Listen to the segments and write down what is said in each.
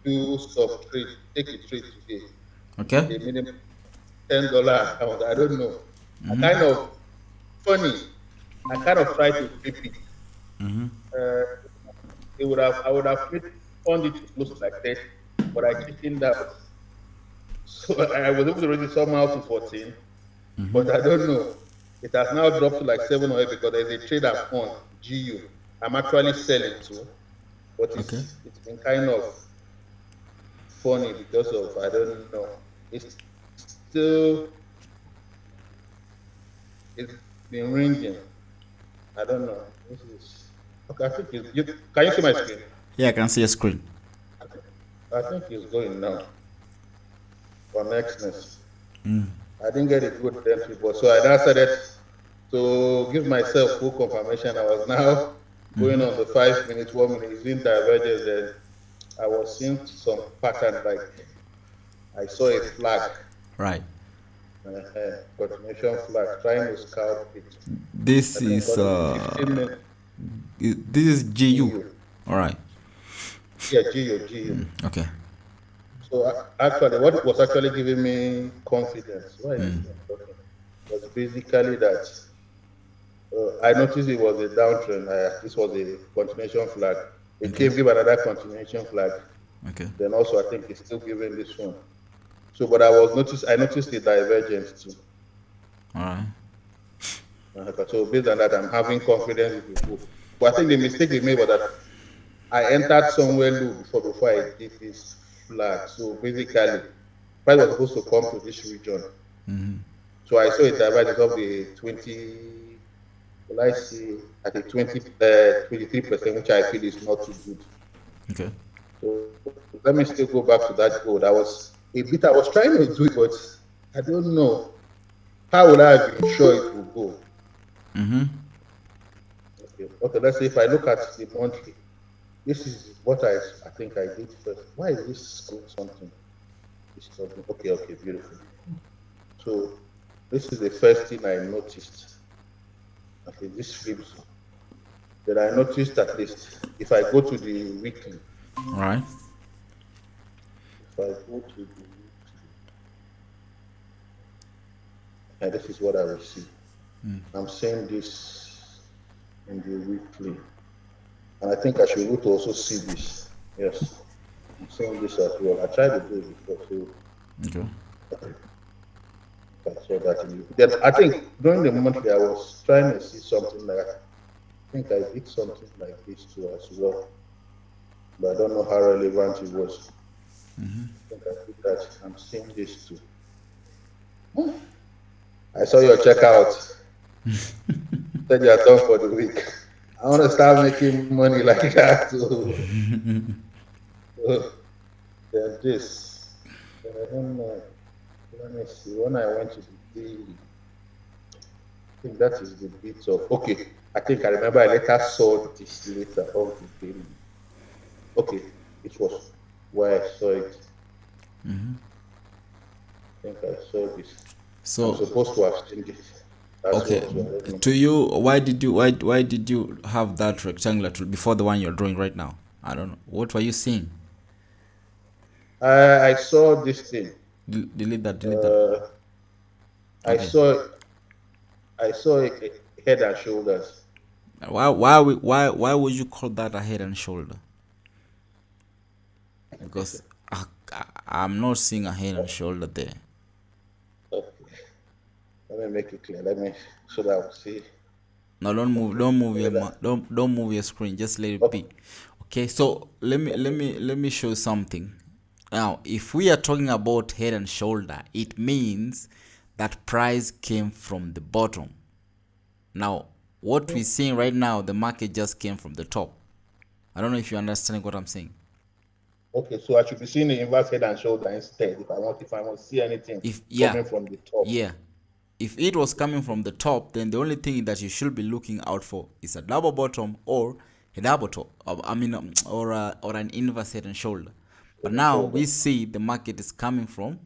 do some trade, take a trade today with Okay. a minimum $10 account. I don't know. I kind of funny. I kind of try to flip it. Uh, I would have turned it to close to like 30, but I chickened out. So I was able to raise it somehow to 14, but I don't know. It has now dropped to like 7 or 8 because there's a trade I'm on, GU. I'm actually selling too, but Okay. it's been kind of funny because of I don't know. It's still it's been ringing. I don't know. This is okay. I think it's, can you see my screen? Yeah, I can see a screen. I think it's going now for nextness. I didn't get a good entry, but so I now started to give myself full confirmation. I was now going on the 5 minutes, 1 minute, using divergence. Then I was seeing some pattern like I saw a flag, Right. continuation flag, trying to scalp it. This I think is on the 15 minute this is GU. GU. All right. Yeah, GU, GU. Okay. So actually, what was actually giving me confidence, why is this thing talking, was basically that I noticed it was a downtrend. This was a continuation flag. It Okay. came, give another continuation flag. Okay. Then also, I think it's still giving this one. So, but I noticed the divergence too. All right. So based on that, I'm having confidence it will go. But I think the mistake they made was that I entered somewhere low before I did this flag. So basically, price was supposed to come to this region. So I saw a divergence of the 20, will I see at a 23%, which I feel is not too good. Okay. So let me still go back to that goal. I was trying to do it, but I don't know. How would I have been sure it will go? Okay, let's say if I look at the monthly, this is what I think I did first. Why is this code something? This something. Okay, beautiful. So this is the first thing I noticed. Okay, this flips. Then I noticed at least if I go to the weekly, All right. if I go to the weekly, and this is what I will see. I'm saying this in the weekly, and I think I should be able to also see this. Yes, I'm saying this as well. I tried to do it before, so Okay. I saw that in the weekly. Then I think during the monthly, I was trying to see something like I think I did something like this too as well, but I don't know how relevant it was. I think I did that. I'm seeing this too. I saw your checkout. Said you're done for the week. I want to start making money like that too. So, then this. Then I don't know. Let me see. When I went to the daily, I think that is the bit of okay. I think I remember I later saw this later of the daily. Okay, it was where I saw it. I think I saw this. I'm So, supposed to have seen this as well. okay, So I don't know. to you, why did you have that rectangular tool before the one you're drawing right now? I don't know. What were you seeing? I saw this thing. Delete that. Delete that. Uh, I Okay. saw a head and shoulders. Why would you call that a head and shoulder? Because I'm not seeing a head and shoulder there. Okay, let me make it clear. Let me so that I'll see. No, don't move. Okay, Don't move your whether don't move your screen. Just let it okay, be. Okay. So okay, let me show you something. Now, if we are talking about head and shoulder, it means that price came from the bottom. Now, what we're seeing right now, the market just came from the top. I don't know if you understand what I'm saying. okay. So I should be seeing the inverse head and shoulder instead if I want to see anything If yeah, coming from the top. yeah. If it was coming from the top, then the only thing that you should be looking out for is a double bottom or a double top. Or an inverse head and shoulder. But Head and now shoulder. we see the market is coming from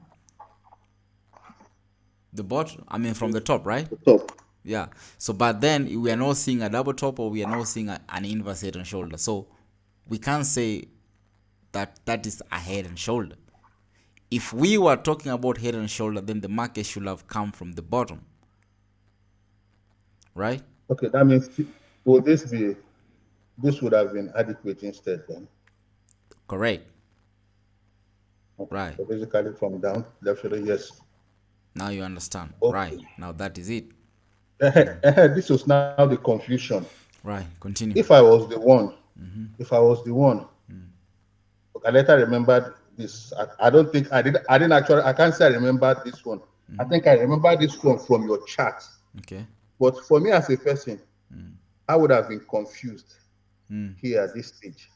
the bottom. I mean from the top, right? The top. Yeah. So, but then we are not seeing a double top or we are not seeing an inverse head and shoulder. So we can't say that is a head and shoulder. If we were talking about head and shoulder, then the market should have come from the bottom, right? Okay, that means will this would have been adequate instead then? Correct. Okay, Right. so basically from down left shoulder, yes. Now you understand. Right. Okay. Now that is it. This was now the confusion. Right. Continue. If I was the one, if I was the one, I later remembered this. I don't think I didn't actually. I can't say I remembered this one. I think I remember this one from your chat. Okay. But for me as a person, I would have been confused here at this stage.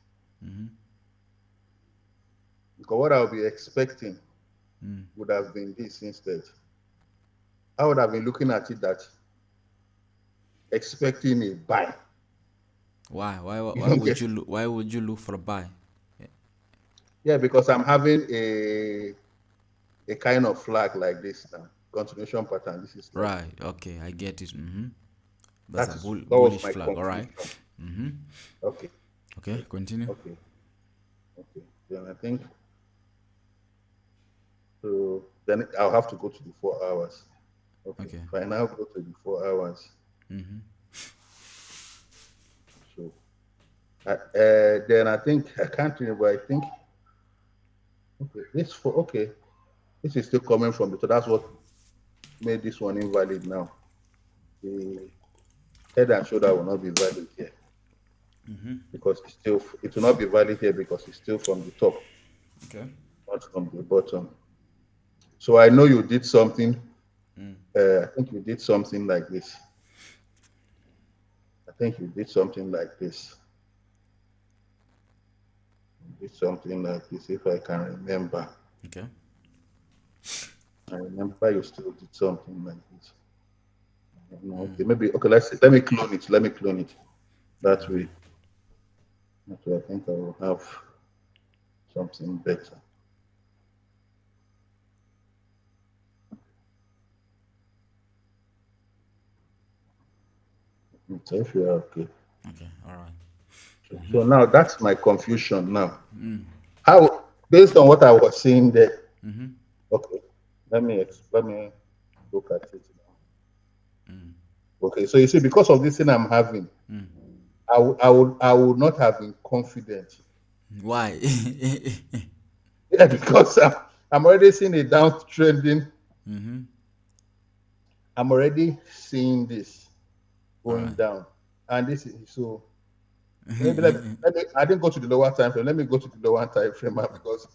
Because what I would be expecting would have been this instead. I would have been looking at it that expecting a buy. Why? Why? You Why don't would get you? Why would you look for a buy? Yeah, because I'm having a kind of flag like this now. Continuation pattern. This is like Right. Okay. I get it. That's a that was bullish my flag. All right. confusion. Okay, Okay. Continue. okay, okay. Then I think so. Then I'll have to go to the 4 hours. Okay. Okay. If I now go to the 4 hours, so then I think I can't remember. I think okay. This is still coming from so that's what made this one invalid now. The head and shoulder will not be valid here because it will not be valid here because it's still from the top, Okay. not from the bottom. So I know you did something. I think you did something like this. I think you did something like this. You did something like this, if I can remember. Okay. I remember you still did something like this. Okay, maybe okay. Let me clone it. Let me clone it. That way, I think I will have something better. Okay, if you are okay. Okay. All right. So now that's my confusion now. How, based on what I was seeing there, okay, let me look at it now. Okay, so you see, because of this thing I'm having, I would not have been confident. Why? Yeah, because I'm already seeing a downtrending. I'm already seeing this All going right. down, and this is so. Maybe let me. I didn't go to the lower time frame. Let me go to the lower time frame if because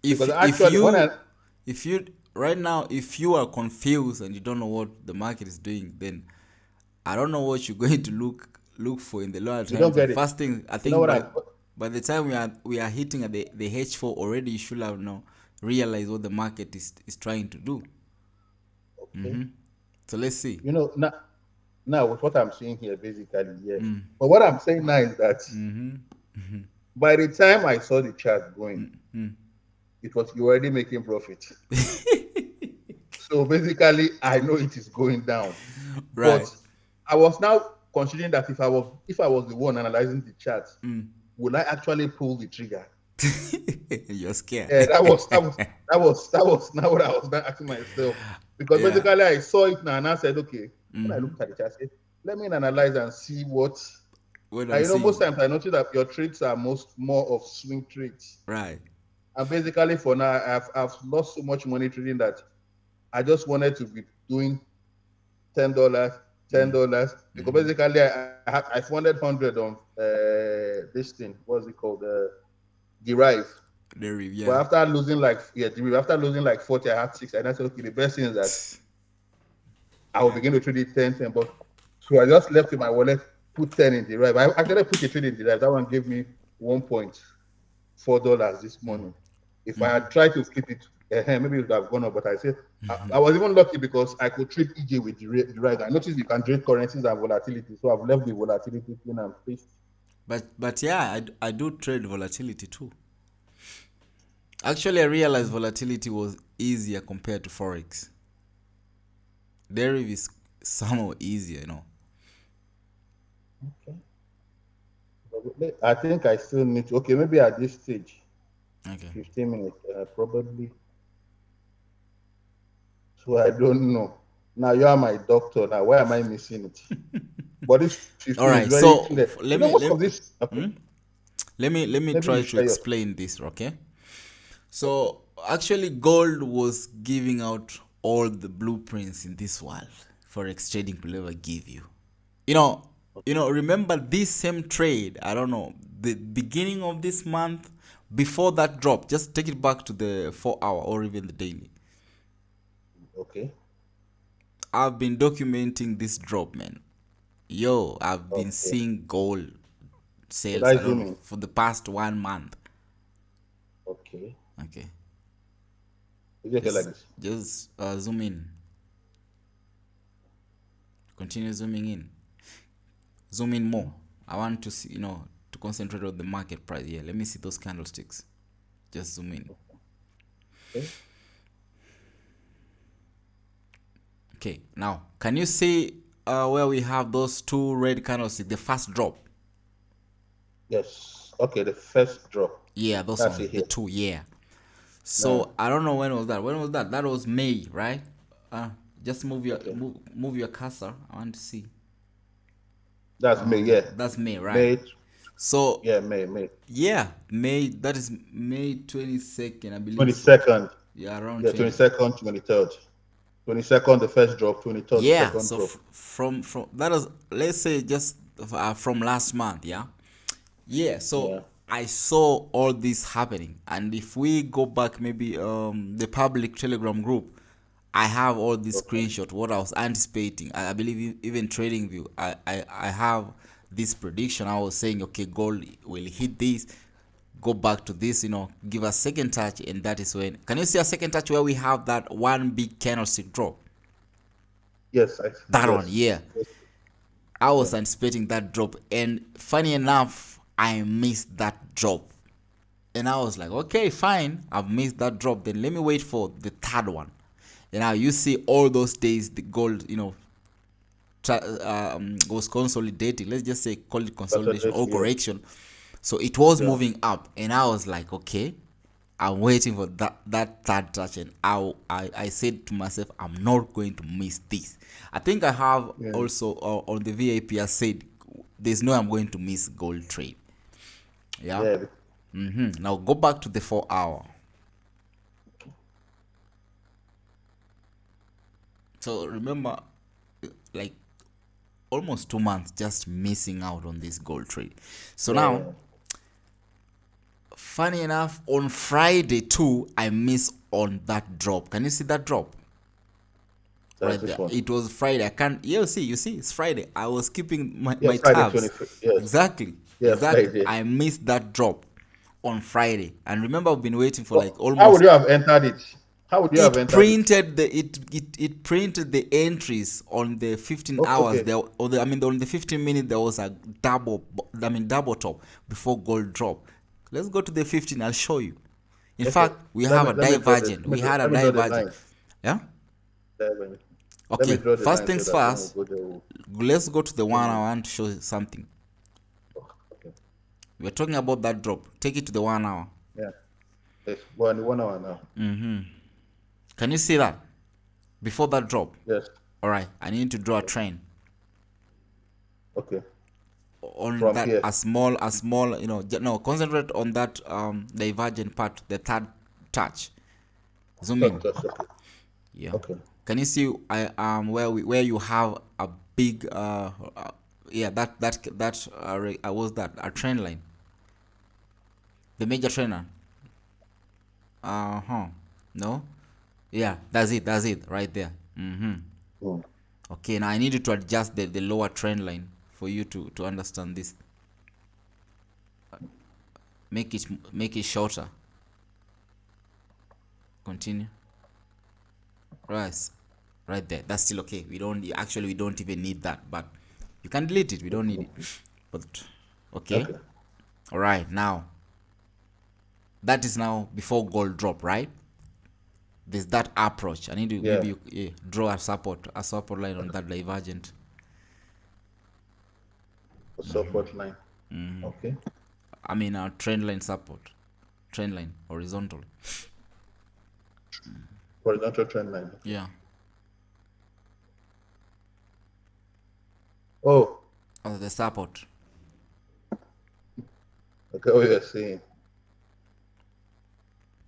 if actually when I you if you right now, if you are confused and you don't know what the market is doing, then I don't know what you're going to look for in the lower you time don't frame. get it. First thing, I You know think what I'm by the time we are hitting at the H4 already, you should have now realized what the market is trying to do. okay. So let's see. You know now with what I'm seeing here, basically yes. But what I'm saying now is that by the time I saw the chart going, it was you already making profit. So basically, I know it is going down. Right. But I was now considering that if I was the one analyzing the chart, would I actually pull the trigger? You're scared. Yeah, that was now what I was now asking myself. Because Yeah. basically I saw it now and I said, okay, when I looked at the chart, I said, let me analyze and see what What and I'm most seeing. times I notice that your trades are more of swing trades. Right. And basically for now I've lost so much money trading that I just wanted to be doing $10, $10 because basically I funded 100 on this thing. What's it called? Derive. There, But yeah. after losing like Derive, after losing like 40, I had 6. And I said, okay, the best thing is that I will begin to trade it 10, 10. But so I just left in my wallet, put 10 in Derive. I actually put a trade in Derive. That one gave me $1.4 this morning. If I had tried to flip it, maybe it would have gone up. But I said I was even lucky because I could trade EJ with the right. I noticed you can trade currencies and volatility, so I've left the volatility thing and faced. But yeah, I do trade volatility too. Actually, I realized volatility was easier compared to forex. Deriv is somehow easier. Okay. I think I still need to. Okay, maybe at this stage, Okay. 15 minutes, probably. So I don't know. Now you are my doctor. Now why am I missing it? But this All 15 is right. very So clear. let me Most of this. Okay, let me maybe you try to share your. explain this. Okay. Okay, So actually, gold was giving out all the blueprints in this world forex trading will ever give you. You know, remember this same trade. I don't know the beginning of this month before that drop. Just take it back to the 4 hour or even the daily. okay, I've been documenting this drop, man. Yo, I've been okay. seeing gold Would sales. I I don't zoom know in? for the past 1 month. Okay. Okay, Is it okay like just this? zoom in. Continue zooming in. Zoom in more. I want to see, to concentrate on the market price. Yeah, let me see those candlesticks. Just zoom in. Okay. Okay, now can you see where we have those two red candlesticks? The first drop. Yes. Okay. The first drop. Yeah, those That's ones. it The here. two. Yeah. Now. So I don't know when was that. When was that? That was May, right? Just Okay. move your cursor. I want to see. That's May. Yeah. That's May, right? May. So Yeah. May. May. yeah, May. That is May 22nd, I believe so. 22nd. Yeah, around Yeah. 20. 22nd. 23rd. 22nd. The first drop. 23rd. The Yeah. second So drop. from that is, let's say, just from last month. Yeah. Yeah. So Yeah. I saw all this happening, and if we go back, maybe the public Telegram group, I have all this Okay. screenshot. What I was anticipating, I believe even TradingView, I have this prediction. I was saying, okay, gold will hit this, go back to this, give a second touch, and that is when. Can you see a second touch where we have that one big candlestick drop? Yes. That one, Yes. yeah. Yes. I Yeah. was anticipating that drop, and funny enough, I missed that drop. And I was like, okay, fine, I've missed that drop. Then let me wait for the third one. And now you see all those days the gold, was consolidating. Let's just say call it consolidation Consolidate. or Yeah. correction. So it was Yeah. moving up, and I was like, okay, I'm waiting for that third touch, and I said to myself, I'm not going to miss this. I think I have Yeah. also on the VIP. I said, there's no I'm going to miss gold trade. Yeah. Yeah. Now go back to the 4 hour. So remember, like almost 2 months just missing out on this gold trade. So now, Yeah. funny enough, on Friday too, I miss on that drop. Can you see that drop? That's Right this there. one. It was Friday. I can't. You see, it's Friday. I was keeping Yeah. my Friday tabs. 25th. Yes. Exactly. Yeah. Exactly. Friday. I missed that drop on Friday. And remember, I've been waiting for But like how would almost. you have entered it? How would you have It entered it? printed it printed the entries on the 15 Oh, hours okay. there, or on the 15 minute there was a double top before gold drop. Let's go to the 15. I'll show you. In Okay. fact, we have a divergent. We had a Let me draw the divergent. line. Yeah. Let me Okay, draw the first line so things that when we first, go there, let's go to the one. we'll, I want to show you something. okay. We're talking about that drop. Take it to the 1 hour. Yeah. Yes. We're on the 1 hour now. Can you see that before that drop? Yes. All right, I need to draw a trend Okay. on From that, here. a small, no, concentrate on that divergent part, the third touch. Zoom in. Okay. Yeah. Okay. Can you see where you have a big yeah, that was that a trend line, the major trend line. Uh-huh. No. Yeah, that's it right there. Mm. Okay, now I need you to adjust the lower trend line for you to understand this. Make it shorter. Continue. Right. Right there. That's still okay. We don't even need that, but you can delete it. We don't need it. But okay. Okay. All right. Now that is now before gold drop, right? There's that approach. I need to Yeah. maybe draw a support line on that divergent. The support line. Okay. I mean, trend line support, trend line horizontal. Horizontal trend line. Yeah. Oh, Oh, the support. okay. Oh, you're saying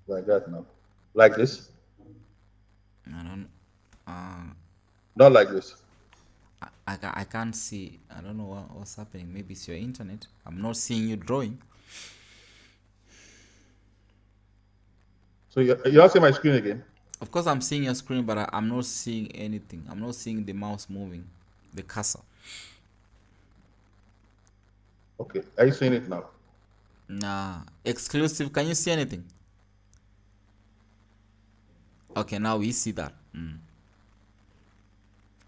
like that now. Like this? I don't. Not like this. I can't see. I don't know what's happening. Maybe it's your internet. I'm not seeing you drawing. So you're not seeing my screen again? Of course, I'm seeing your screen, but I'm not seeing anything. I'm not seeing the mouse moving, the cursor. Okay. Are you seeing it now? Nah, exclusive. Can you see anything? Okay, now we see that.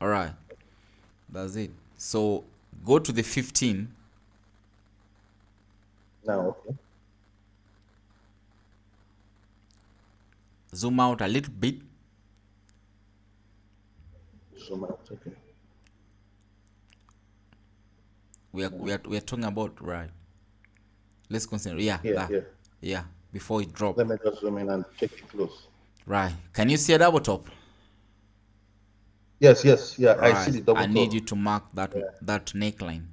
All right, that's it. So go to the 15. Now, okay. Zoom out a little bit. Zoom out. Okay. We are talking about, right. Let's consider. Yeah, Here, that. here. Yeah, before it drop. Let me just zoom in and check it close. Right. Can you see a double top? Yes, yes, yeah. I see Right. the double I need top. you to mark that Yeah. that neckline.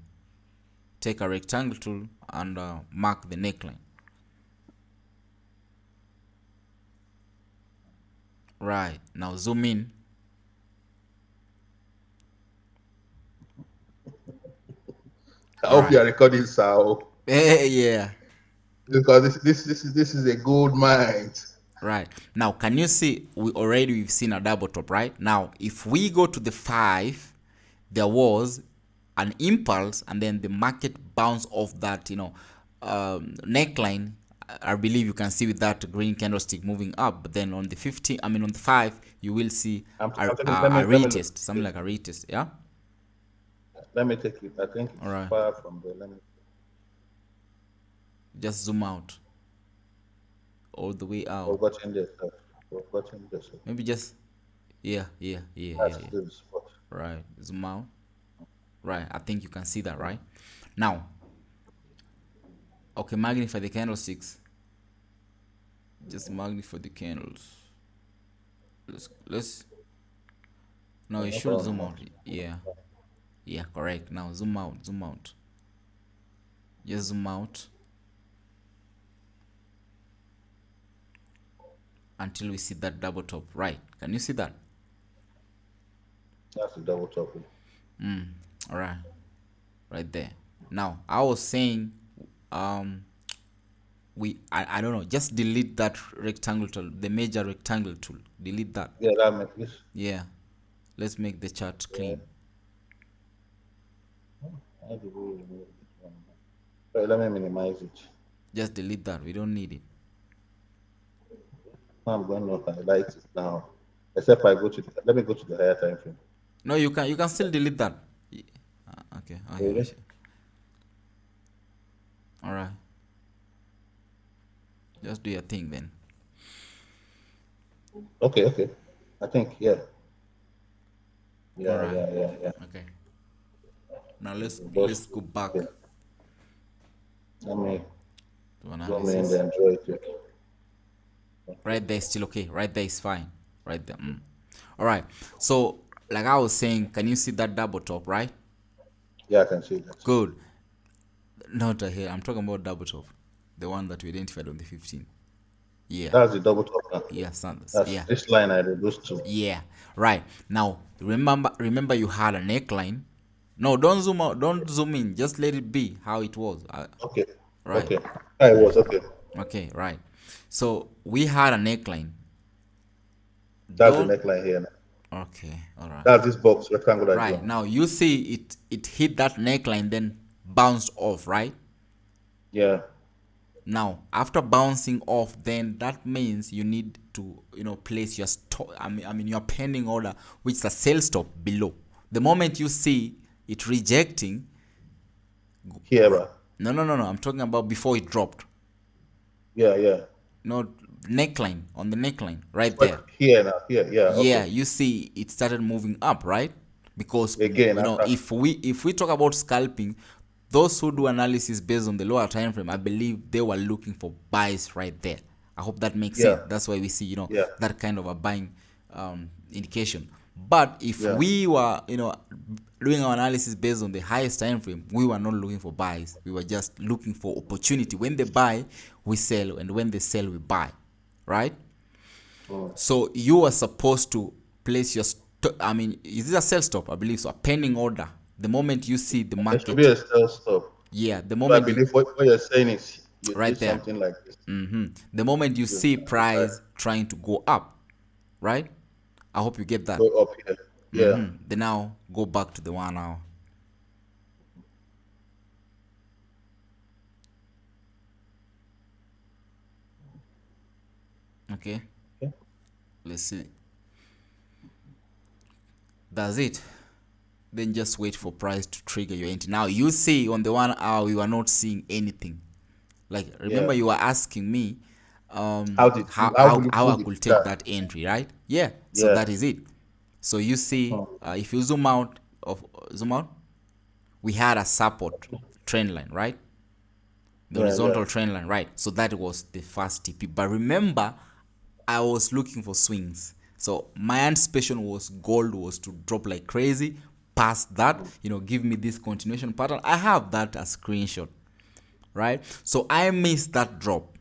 Take a rectangle tool and mark the neckline. Right. Now zoom in. I All hope right. you are recording, Sao, Yeah. because this is a gold mine. Right. Now, can you see we've seen a double top, right? Now, if we go to the 5, there was an impulse and then the market bounced off that, neckline. I believe you can see with that green candlestick moving up, but then on the 15, I mean on the 5, you will see I'm taking. Let a me look. retest, something like a retest, yeah? Let me take it. I think All it's right. far from there. Let me. Just zoom out all the way out. Forgotten this. Forgotten this. Maybe just yeah, yeah, yeah, yeah, That's yeah. the spot. Right. Zoom out. Right. I think you can see that, right? Now, okay, magnify the candlesticks. Just magnify the candles. Let's no, Yeah, you no should problem. zoom out. Yeah. Yeah, correct. Now zoom out, zoom out. Just zoom out until we see that double top. Right. Can you see that? That's the double top. All right. Right there. Now, I was saying um I don't know, just delete that rectangle tool, the major rectangle tool. Delete that. Yeah, that makes this. Yeah. Let's make the chart Yeah. clean. How do we remove this one? Right, let me minimize it. Just delete that. We don't need it. Now I'm going to highlight it now. Except I go to let me go to the higher time frame. No, you can still delete that. Okay. Okay. Really? All right. Just do your thing then. Okay, okay. I think yeah. All Yeah, right. yeah, yeah, yeah. Okay. Now let's Just go back okay. Let me to zoom in analysis. and draw it. Okay. Right there is still okay. Right there is fine. Right there. All right. So like I was saying, can you see that double top? Right. Yeah, I can see that. Good. Not here. I'm talking about double top, the one that we identified on the 15th. Yeah. That's the double top now. Yeah. Sanders. That's Yeah. this line I reduced to. Yeah, right. Now remember you had a neckline. No, don't zoom out, don't zoom in. Just let it be how it was. Okay. Right. Okay. I was okay. Okay, right. So we had a neckline. That's the Don't neckline here now. okay, all right. That's this box rectangle I draw. Right. Now you see it hit that neckline then bounced off, right? Yeah. Now, after bouncing off, then that means you need to, place your stop. I mean, your pending order, which is a sell stop below. The moment you see it rejecting, Here, bro. no. I'm talking about before it dropped. Yeah, yeah. No, neckline on the neckline right there. But here now. Here, yeah. Yeah, Okay. you see it started moving up, right? Because Again after. if we talk about scalping, those who do analysis based on the lower time frame, I believe they were looking for buys right there. I hope that makes Yeah. sense. That's why we see, Yeah. that kind of a buying indication. But if Yeah. we were, doing our analysis based on the highest time frame, we were not looking for buys. We were just looking for opportunity. When they buy, we sell, and when they sell, we buy, right? Mm. So you are supposed to place your, is this a sell stop? I believe so. A pending order. The moment you see the There should be market, a sell stop. yeah, the So I moment you, believe what you're saying is you right did there, something like this. the moment you You see decide price trying to go up, right? I hope you get that. go up here. Yeah. Then now go back to the 1 hour. Okay, Okay. let's see. That's it. Then just wait for price to trigger your entry. Now you see on the 1 hour we were not seeing anything. Like, Yeah. remember you were asking me How did you how, how how will you how pull I the could take trigger? that entry, right? Yeah. So Yeah. that is it. So you see, Mhm. if you zoom out, we had a support trend line, right? The Yeah, yeah. horizontal trend line, right? So that was the first TP. But remember, I was looking for swings. So my anticipation was gold was to drop like crazy. Past that, give me this continuation pattern. I have that as screenshot, right? So I missed that drop.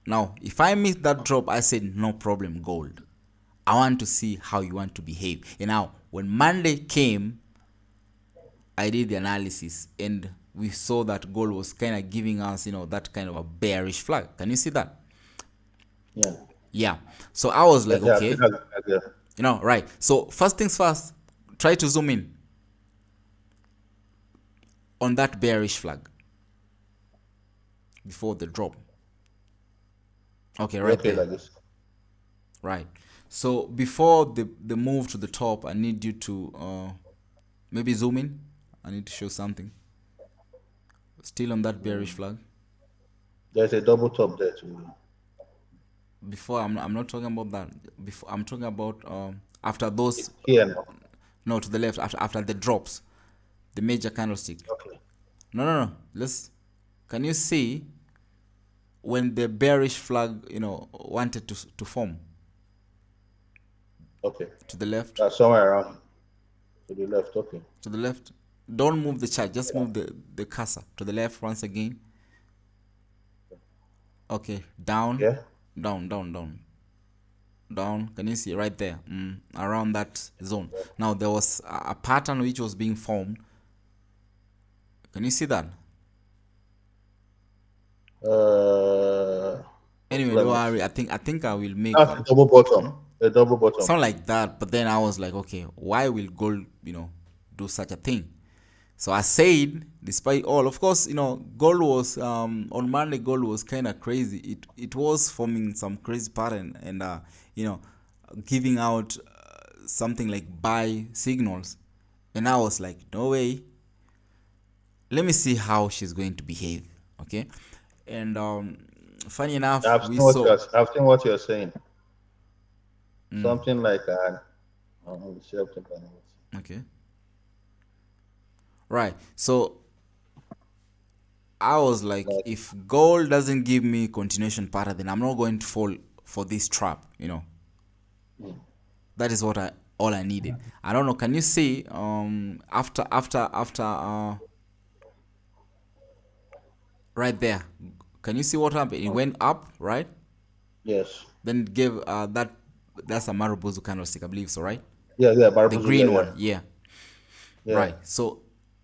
Now, if I missed that drop, I said no problem, gold. I want to see how you want to behave. And now, when Monday came, I did the analysis and we saw that gold was kind of giving us, that kind of a bearish flag. Can you see that? Yeah. Yeah. So I was Yeah, like, yeah, I see okay, that. Yeah. right. So first things first, try to zoom in on that bearish flag before the drop. Okay, right Okay, there. like this. Right. So before the move to the top, I need you to maybe zoom in. I need to show something. Still on that bearish Mm. flag. There's a double top there too. Before I'm not talking about that. Before I'm talking about after those, Here now. no, to the left, after the drops, the major candlestick. Okay. No. Let's. Can you see when the bearish flag wanted to form Okay. to the left? Somewhere around to the left. Okay. To the left. Don't move the chart. Just Yeah. move the cursor to the left once again. Okay, down, Yeah. down. Can you see right there? Around that zone. Now there was a pattern which was being formed. Can you see that? Okay, Anyway, let don't me worry. see. I think I will make That's a double bottom. A double bottom. something like that. But then I was like, okay, why will gold, do such a thing? So I said, despite all, of course, gold was on Monday. Gold was kind of crazy. It was forming some crazy pattern and you know, giving out something like buy signals, and I was like, no way. Let me see how she's going to behave. Okay, and funny enough, we saw. I've seen what you're saying. Something like that. Something like that. Okay, right. So I was like, Like, if gold doesn't give me continuation pattern, then I'm not going to fall for this trap. That is what I all I needed. I don't know. Can you see after right there? Can you see what happened? It went up, right? yes. Then it gave that's a Marubozu candlestick, I believe so, right? Yeah, yeah, The Barbuzu, yeah, green yeah. one, yeah. Yeah. Right. So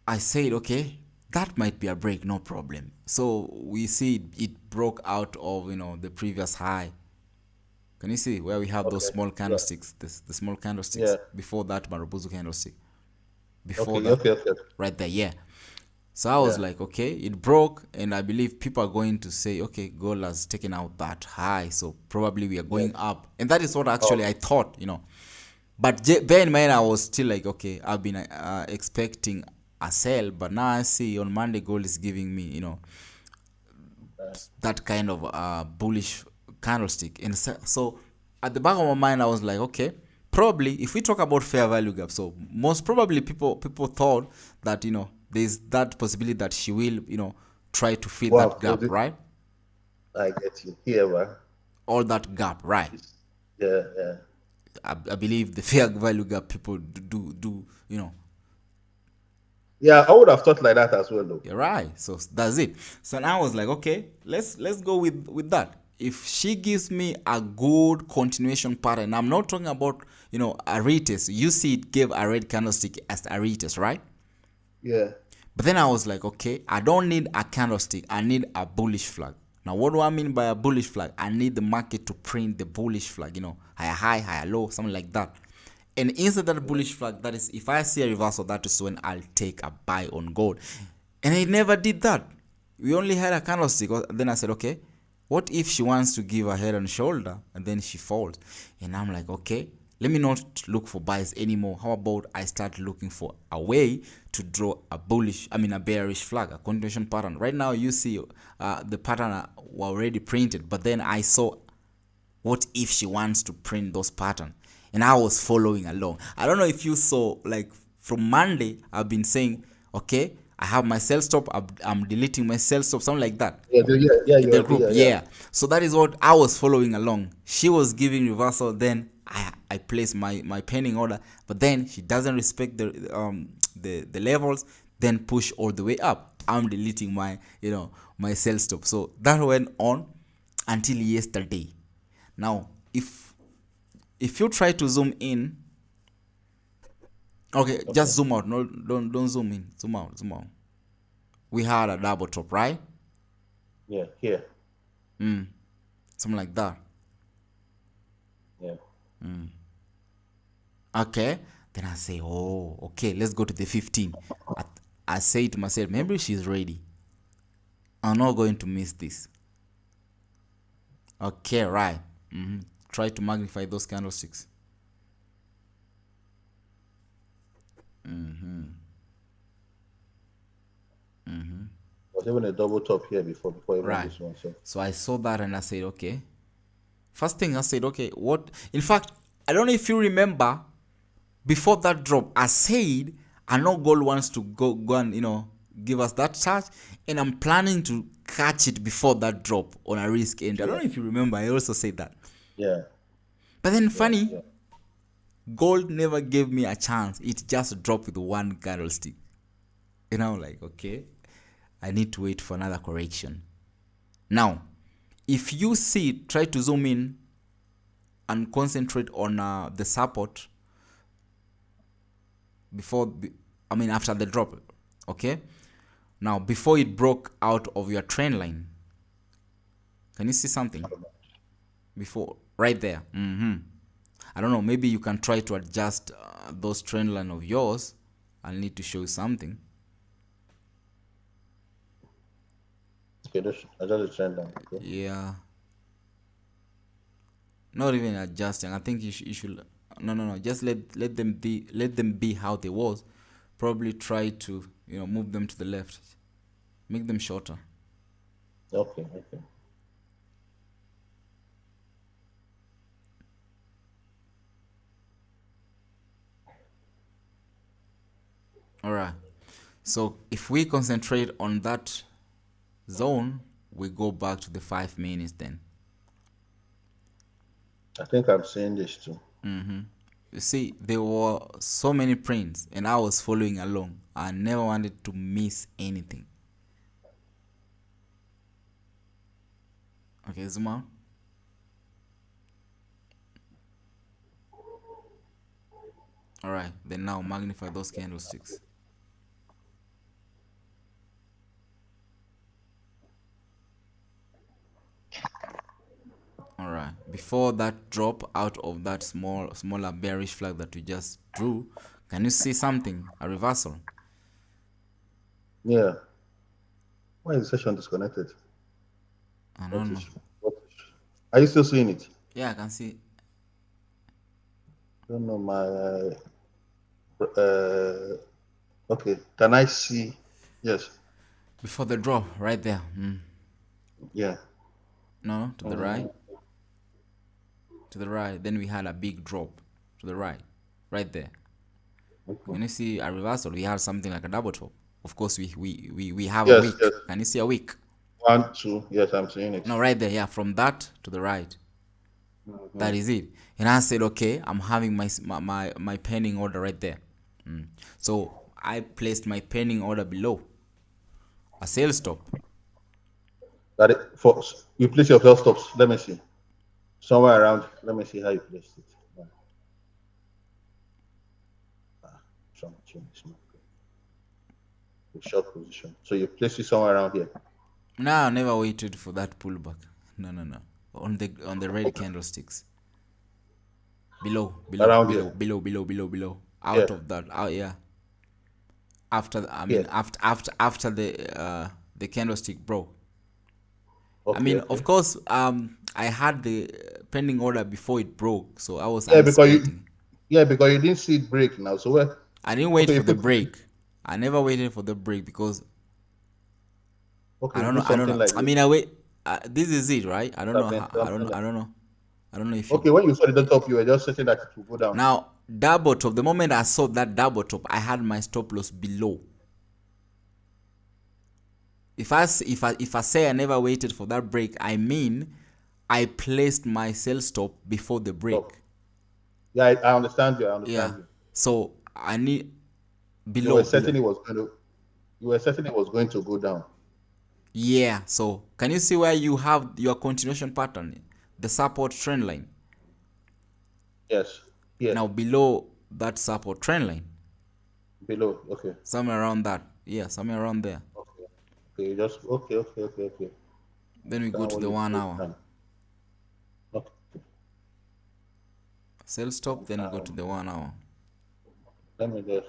I said, okay, that might be a break, no problem. So we see it broke out of the previous high. Can you see where we have those Okay. small Yeah. candlesticks, the small Yeah. candlesticks before that Marubozu candlestick, before Okay, that, okay, okay. right there, yeah. So I was Yeah. like, okay, it broke, and I believe people are going to say, okay, gold has taken out that high, so probably we are Yes. going up, and that is what actually Oh, I thought. But bear in mind, I was still like, okay, I've been expecting a sell, but now I see on Monday gold is giving me, that kind of bullish candlestick. And so at the back of my mind, I was like, okay, probably if we talk about fair value gap, so most probably people thought that there's that possibility that she will, try to fill Go and that close gap, it. right? I get you. Here, man. All that gap, right? Yeah, yeah. I believe the fair value gap people do, Yeah, I would have thought like that as well, though. you're right. So that's it. So now I was like, okay, let's go with that. If she gives me a good continuation pattern, I'm not talking about a retest. You see, it gave a red candlestick as a retest, right? Yeah. But then I was like, okay, I don't need a candlestick. I need a bullish flag. Now, what do I mean by a bullish flag? I need the market to print the bullish flag, higher high, higher low, something like that. And inside that bullish flag, that is, if I see a reversal, that is when I'll take a buy on gold. And it never did that. We only had a candlestick. Then I said, okay, what if she wants to give a head and shoulder and then she falls? And I'm like, okay, let me not look for buys anymore. How about I start looking for a way to draw a bearish flag, a continuation pattern. Right now, you see the pattern were already printed, but then I saw what if she wants to print those patterns, and I was following along. I don't know if you saw, like, from Monday I've been saying, okay, I have my sell stop, I'm deleting my sell stop, something like that, Yeah, yeah, in you the are, group. yeah, yeah. Yeah, so that is what I was following along. She was giving reversal, then I placed my pending order, but then she doesn't respect the levels, then push all the way up. I'm deleting my sell stop. So that went on until yesterday. Now, if you try to zoom in, okay, just zoom out. No, don't zoom in. Zoom out, zoom out. We had a double top, right? Yeah, here. Something like that. Yeah. Okay. Then I say, oh, okay, let's go to the 15. I say to myself, maybe she's ready. I'm not going to miss this. Okay, right. Try to magnify those candlesticks. Was even a double top here before even Right. this one. So So I saw that and I said, okay. First thing I said, okay, what? In fact, I don't know if you remember, before that drop, I said, I know gold wants to go and give us that charge, and I'm planning to catch it before that drop on a risk entry. I don't yeah, know if you remember, I also said that. yeah, But then yeah, funny, yeah. gold never gave me a chance. It just dropped with one candlestick. And I'm like, okay, I need to wait for another correction. Now, if you see, try to zoom in and concentrate on the support after the drop. Okay, now before it broke out of your trend line, can you see something before, right there? I don't know, maybe you can try to adjust those trend line of yours. I'll need to show you something. Okay, I just the trend line. Okay. Yeah, not even adjusting. I think you should, no, just let them be how they was. Probably try to move them to the left, make them shorter. Okay, okay. All right, so if we concentrate on that zone, we go back to the 5 minutes then. I think I'm seeing this too. You see, there were so many prints and I was following along. I never wanted to miss anything. Okay, zoom out. All right, then now magnify those candlesticks. All right, before that drop out of that smaller bearish flag that we just drew, can you see something, a reversal? Yeah. Why is the session disconnected? I What don't know. is what is are you still seeing it? Yeah, I can see. Don't know my okay. Can I see? Yes. Before the drop, right there. Yeah. No, to the Mm, right. To the right. Then we had a big drop. To the right. Right there. okay. When you see a reversal, we had something like a double top. Of course, we have a Yes, wick. yes. Can you see a wick? 1, 2. Yes, I'm seeing it. No, right there. Yeah, from that to the right. That Mhm. is it. And I said, okay, I'm having my pending order right there. So I placed my pending order below a sales stop. That it, for you place your first stops. Let me see. Somewhere around. Let me see how you placed it. Yeah. Some change. The short position. So you place it somewhere around here. No, I never waited for that pullback. No, no, no. On the red candlesticks. Below, below, Around below, here. below, below, below, below. Out Here. of that. Out, yeah. After I mean Here. after the candlestick broke. I Okay, mean, okay. of course, I had the pending order before it broke, so I was Yeah, because you anticipating. yeah, because you didn't see it break now. So where I didn't wait okay, you for the put break. I never waited for the break because okay, I you don't do know. I don't something know. like I this. mean, I wait. This is it, right? I don't know how. I don't Something know. like I don't know. I don't know if you okay, when you saw the top, you were just setting that it will go down. now double top. The moment I saw that double top, I had my stop loss below. If I say I never waited for that break, I mean I placed my sell stop before the Stop. break. Yeah, I understand you. I Yeah. understand you. So I need You were below below. certain it was going to you were certain it was going to go down. Yeah. So can you see where you have your continuation pattern, the support trend line? Yes. Here. Now below that support trend line, Below. Okay. somewhere around that. Yeah, somewhere around there. Okay. Okay. You just okay. Then we go Understand to what the you one place hour now. Okay. sell stop. Then we go to Um, the 1 hour. let me just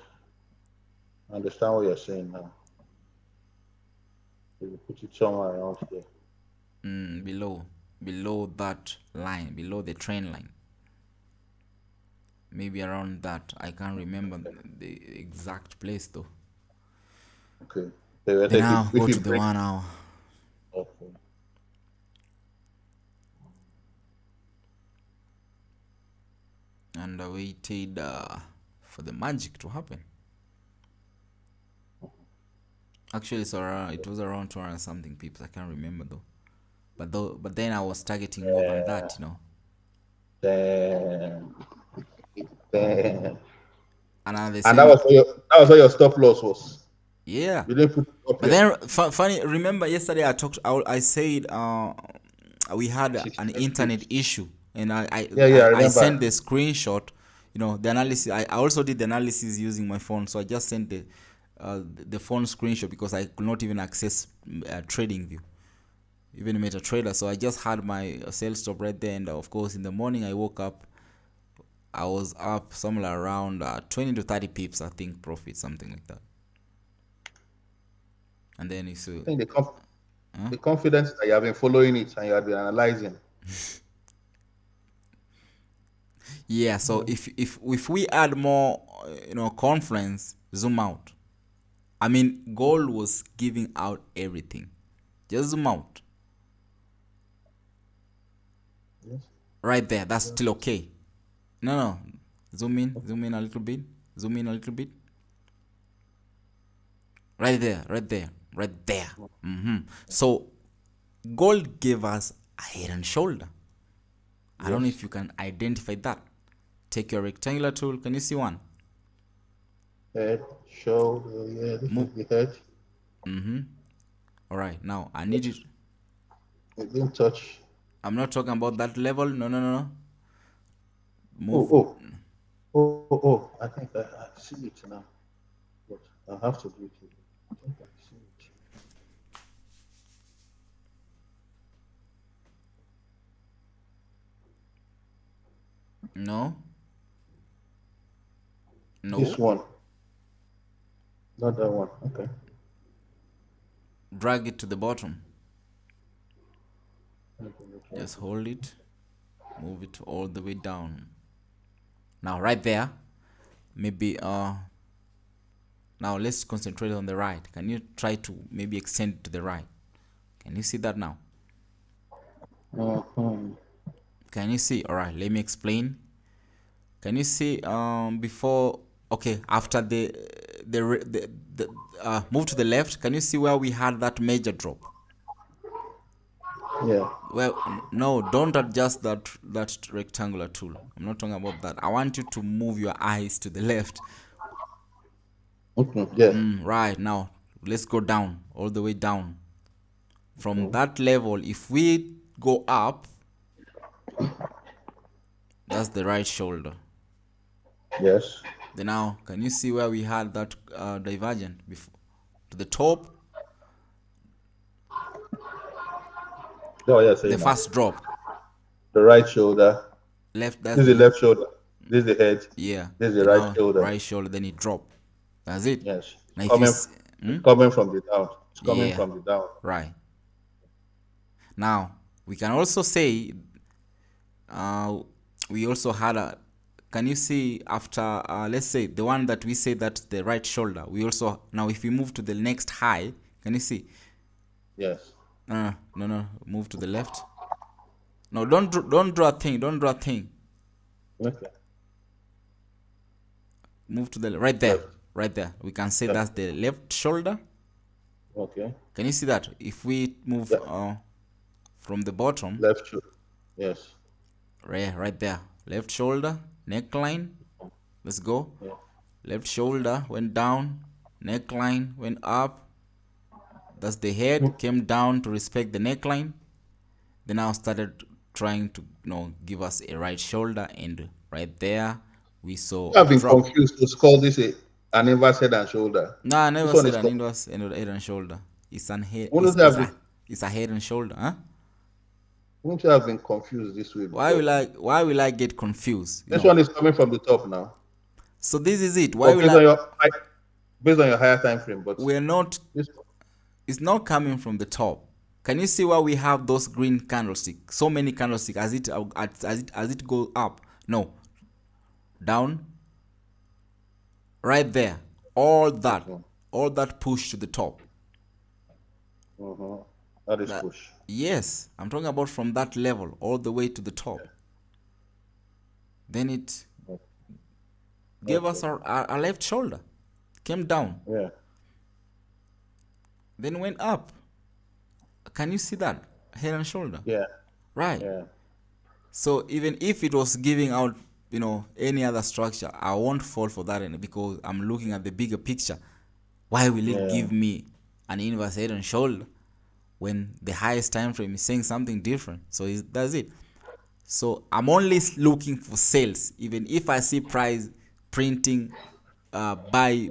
understand what you're saying now. So you put it somewhere around here. Below that line, below the trend line. Maybe around that. I can't remember the exact place though. Okay. So you Then said I'll go if to you the break 1 hour. okay. And I waited for the magic to happen. Actually, it was around 200 something pips. I can't remember though. But then I was targeting more than Uh, that. then, then, And at the and same, that was what your stop loss was. yeah. You didn't put it up But here. then, funny. Remember yesterday I said we had an 65 internet pips. issue, and Yeah, I I sent the remember. screenshot. The analysis. I also did the analysis using my phone, so I just sent the phone screenshot because I could not even access trading view, even MetaTrader. So I just had my sales stop right there, and of course in the morning I woke up. I was up somewhere around 20 to 30 pips, I think, profit, something like that. And then you see, I think the confidence that you have been following it and you have been analyzing. yeah. So if we add more, conference, zoom out. I mean, gold was giving out everything. Just zoom out, Yes. right there. That's still okay. No, no. Zoom in a little bit. Zoom in a little bit. Right there, right there, right there. So gold gave us a head and shoulder. I don't know Yes. if you can identify that. Take your rectangular tool. Can you see one? Head, shoulder. Yeah, this is Move. the head. All right. Now I need you. It didn't touch. I'm not talking about that level. No, no, no, no. Oh, Move. I think I see it now. But I have to do it. I think I see it. No, This no. one, not that one. Okay. Drag it to the bottom. Okay, let's try Just to- hold it. Move it all the way down. Now, right there. Maybe. Now let's concentrate on the right. Can you try to maybe extend it to the right? Can you see that now? Mhm. Can you see? All right. Let me explain. Can you see before? Okay, after the move to the left. Can you see where we had that major drop? Yeah. Well, no, don't adjust that rectangular tool. I'm not talking about that. I want you to move your eyes to the left. Okay. Yeah. Right now, let's go down, all the way down. From that level, if we go up, that's the right shoulder. Yes. Then now, can you see where we had that divergent before? To the top, That's what you're the saying now. first drop. The right shoulder. Left, that's This is the the, left shoulder. This is the head. yeah. This is the Then right now, shoulder. right shoulder, then it drop. That's it. Yes. Now, if you, It's coming from the down. It's coming yeah, from the down. right. Now, we can also say, we also had a, can you see after, let's say the one that we say that's the right shoulder, we also, now if we move to the next high, can you see? Yes. No, move to the left. No, don't draw a thing, don't draw a thing. Okay. Move to the, right there, Left. right there. We can say Left. that's the left shoulder. Okay. Can you see that? If we move Yeah. from the bottom, Left shoulder. Yes. right there, left shoulder, neckline. Let's go. Yeah. Left shoulder went down, neckline went up. That's the head came down to respect the neckline. Then I started trying to give us a right shoulder, and right there we saw I've a been drop. confused to call this an inverse head and shoulder. No, I This never one said is an called. inverse head and shoulder. It's an head. Wouldn't have been, It's a head and shoulder, huh? wouldn't you have been confused this way Why before? will I get confused? This one is coming from the top now. So this is it. Why But will I? based on your higher time frame, but We're not. this It's not coming from the top. Can you see why we have those green candlesticks? So many candlesticks as it goes up. No, down. Right there. All that push to the top. that is That, push. yes, I'm talking about from that level all the way to the top. Then it gave us our left shoulder. Came down. Yeah. Then went up. Can you see that? Head and shoulder. Yeah. Right. Yeah. So even if it was giving out, any other structure, I won't fall for that because I'm looking at the bigger picture. Why will it give me an inverse head and shoulder when the highest time frame is saying something different? So that's it. So I'm only looking for sales. Even if I see price printing buy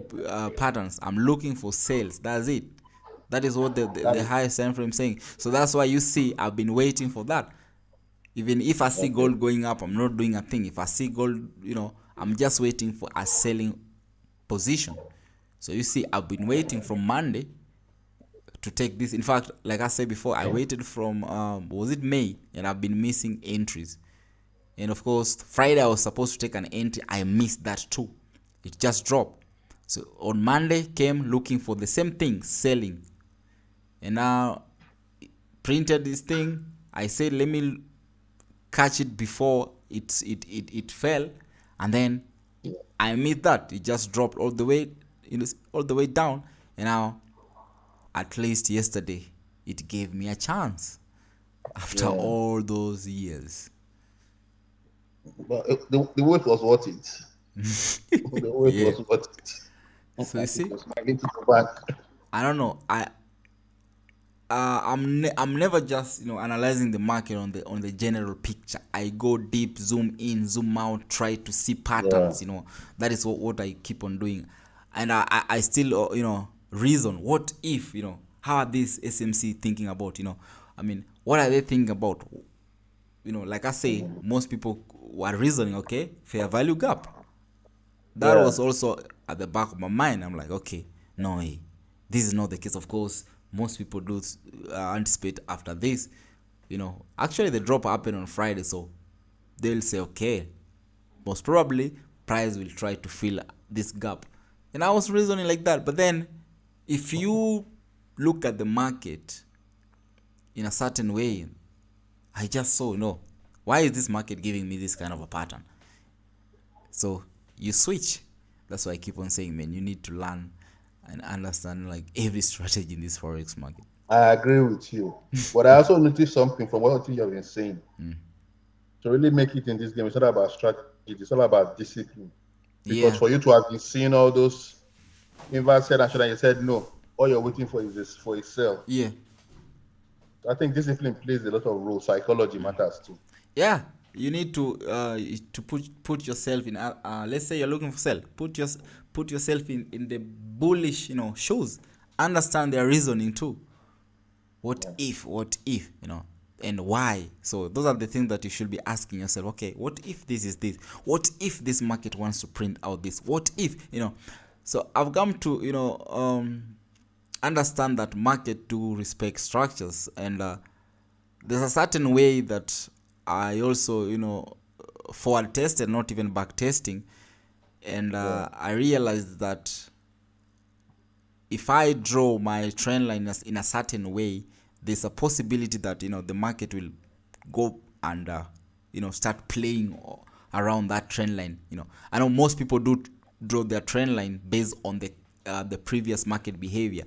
patterns, I'm looking for sales. That's it. That is what the highest time frame is saying. So that's why you see I've been waiting for that. Even if I see gold going up, I'm not doing a thing. If I see gold, I'm just waiting for a selling position. So you see, I've been waiting from Monday to take this. In fact, like I said before, I waited from was it May, and I've been missing entries. And of course, Friday I was supposed to take an entry. I missed that too. It just dropped. So on Monday came looking for the same thing, selling. And now printed this thing. I said, let me catch it before it fell, and then I missed that. It just dropped all the way down, and now at least yesterday it gave me a chance after all those years. But the wait was worth it. The wait was worth it. So you see, Smiling to the bank. I don't know. I'm never just analyzing the market on the general picture. I go deep, zoom in, zoom out, try to see patterns. That is what I keep on doing, and I still reason. What if how are these SMC thinking about? I mean, what are they thinking about? Like I say, most people were reasoning. Okay, fair value gap. That was also at the back of my mind. I'm like, okay, no, this is not the case. Of course, most people do anticipate after this. Actually, the drop happened on Friday, so they'll say, okay, most probably price will try to fill this gap. And I was reasoning like that. But then, if you look at the market in a certain way, I just saw, why is this market giving me this kind of a pattern? So you switch. That's why I keep on saying, man, you need to learn and understand like every strategy in this forex market. I agree with you. But I also noticed something from what you have been saying. To really make it in this game, it's not about strategy, it's all about discipline. Because Yeah, for you to have been seeing all those inverse head and shoulder, you said no. All you're waiting for is this for itself. yeah, I think discipline plays a lot of role. Psychology matters too. yeah. You need to put yourself in. Let's say you're looking for sell. Put yourself in the bullish, shoes. Understand their reasoning too. What Yeah. if? What if? And why? So those are the things that you should be asking yourself. Okay, what if this is this? What if this market wants to print out this? What if? So I've come to understand that market do respect structures, and there's a certain way that I also forward tested, not even back testing, and Yeah. I realized that if I draw my trend line in a certain way, there's a possibility that the market will go and start playing around that trend line. I know most people do draw their trend line based on the previous market behavior,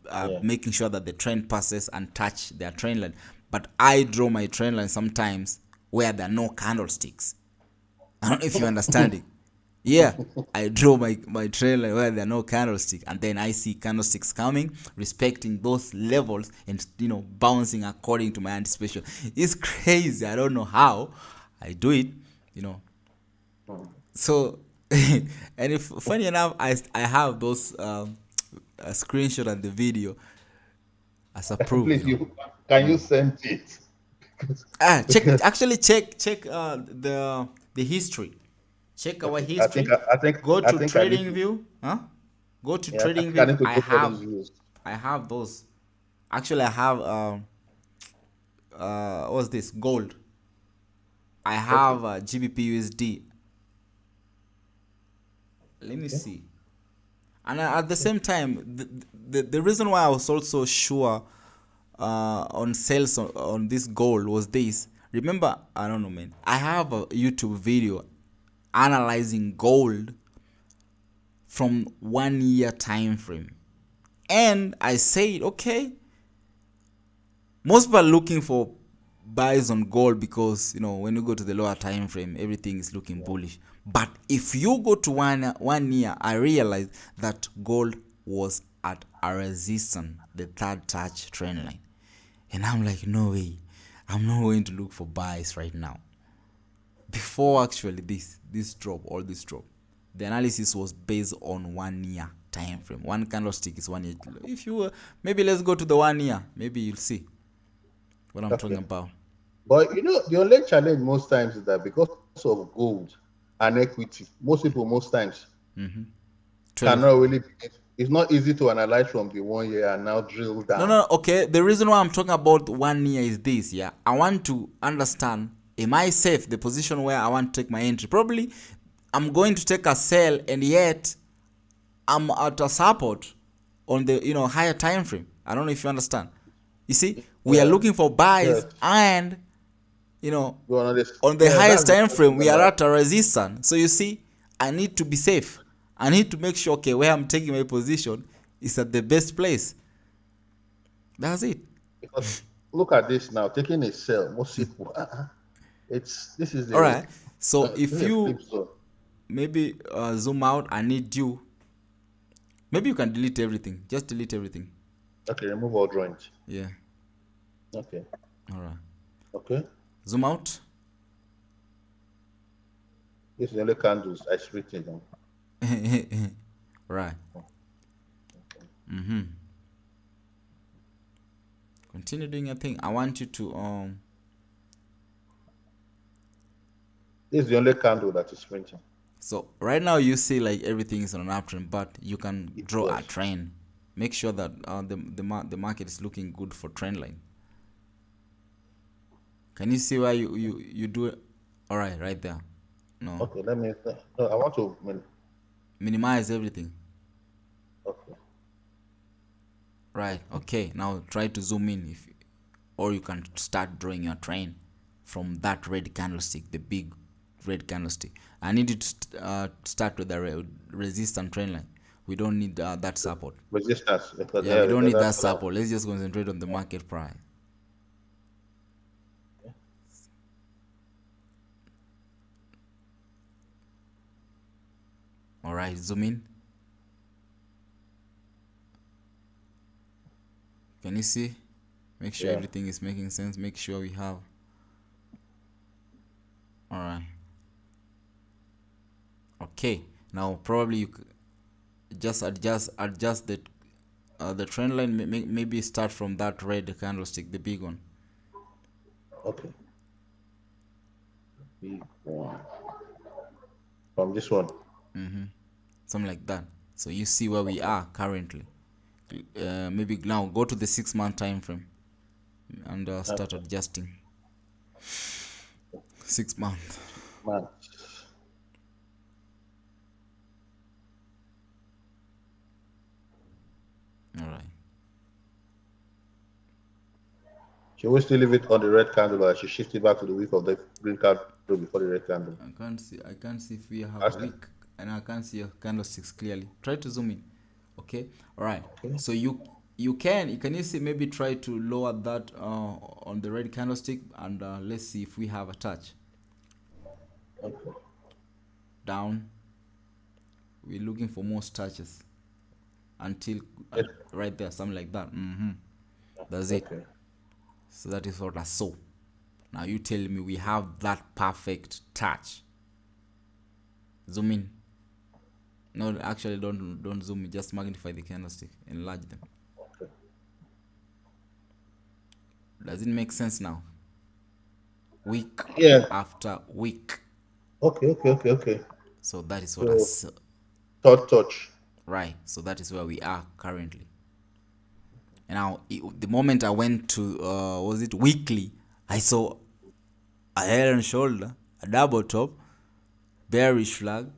Yeah. making sure that the trend passes and touch their trend line. But I draw my trend line sometimes where there are no candlesticks. I don't know if you understand it. Yeah, I draw my trend line where there are no candlestick, and then I see candlesticks coming, respecting those levels, and bouncing according to my anticipation. It's crazy. I don't know how I do it. So, and if funny enough, I have those a screenshot and the video as a proof. Please, you can you send it? Check, Because actually check the history. Check our okay, I think history. I, I think Go I to think I need trading to. view. Huh? Go to Yeah, I trading think I view. need to go for those views. I have those. Actually, I have what's this, gold. I Okay. have GBP USD. Let me Okay. see. And at the same time, the reason why I was also sure on sales on this gold was this. Remember, I don't know, man. I have a YouTube video analyzing gold from 1 year time frame, and I said, okay, most people are looking for buys on gold because when you go to the lower time frame, everything is looking Yeah. bullish. But if you go to 1 year, I realized that gold was at a resistance, the third touch trend line, and I'm like, no way, I'm not going to look for buys right now. Before actually this drop, all this drop, the analysis was based on 1 year time frame. One candlestick is 1 year. If you maybe let's go to the 1 year, maybe you'll see what I'm talking Okay. about. But the only challenge most times is that because of gold and equity, most people most times 12. cannot really. It's not easy to analyze from the 1 year and now drill No, down. no, okay. The reason why I'm talking about 1 year is this, yeah. I want to understand, am I safe? The position where I want to take my entry. Probably I'm going to take a sell, and yet I'm at a support on the higher time frame. I don't know if you understand. You see, we are Yeah. looking for buys, Yes. and you know You want this? on the Yeah, that's highest the time frame question we are about. at a resistance. So you see, I need to be safe. I need to make sure, okay, where I'm taking my position is at the best place. That's it. Because look at this now, taking a sell, most people, it's All right. So this if is a you flip zone. maybe zoom out, I need you. Maybe you can delete everything. Just delete everything. Okay, remove all drawings. Yeah. Okay, All right. okay. Zoom out. This is the only candles I split it on. Right. Continue doing your thing. I want you to This is the only candle that is printing. So right now you see like everything is on an uptrend, but you can draw a Yes. trend. Make sure that the market is looking good for trend line. Can you see why you do it? All right, right there. No, Okay, let me. No, I want to. minimize everything. Okay. Right. Okay. Now try to zoom in, if or you can start drawing your trend from that red candlestick, the big red candlestick. I need you to start with the resistance trend line. We don't need that support. resistance. Because Yeah, we don't need that that's what support. Let's just concentrate on the market price. All right, zoom in. Can you see? Make sure yeah. everything is making sense. Make sure we have. All right. Okay. Now probably you just adjust the trend line. Maybe start from that red candlestick, the big one. Okay. Big one. From this one. Something like that. So you see where we are currently. Maybe now go to the 6 month time frame and start Okay. adjusting. 6 month. Man. All right. She will still leave it on the red candle, or she shift it back to the week of the green candle before the red candle. I can't see. I can't see if we have a That's it. wick, and I can't see your candlesticks clearly. Try to zoom in. Okay. All right. Okay. So can you see, maybe try to lower that on the red candlestick, and let's see if we have a touch Okay. down. We're looking for more touches until Yes. right there, something like that. That's it. Okay. So that is what I saw. Now you tell me we have that perfect touch. Zoom in. No, actually don't zoom in. Just magnify the candlestick, enlarge them. Okay. Does it make sense now? Week Yeah. after week. Okay. Okay. Okay. Okay. So that is what I So saw. third touch. Right. So that is where we are currently. And now, the moment I went to, was it weekly, I saw a head and shoulder, a double top, bearish flag,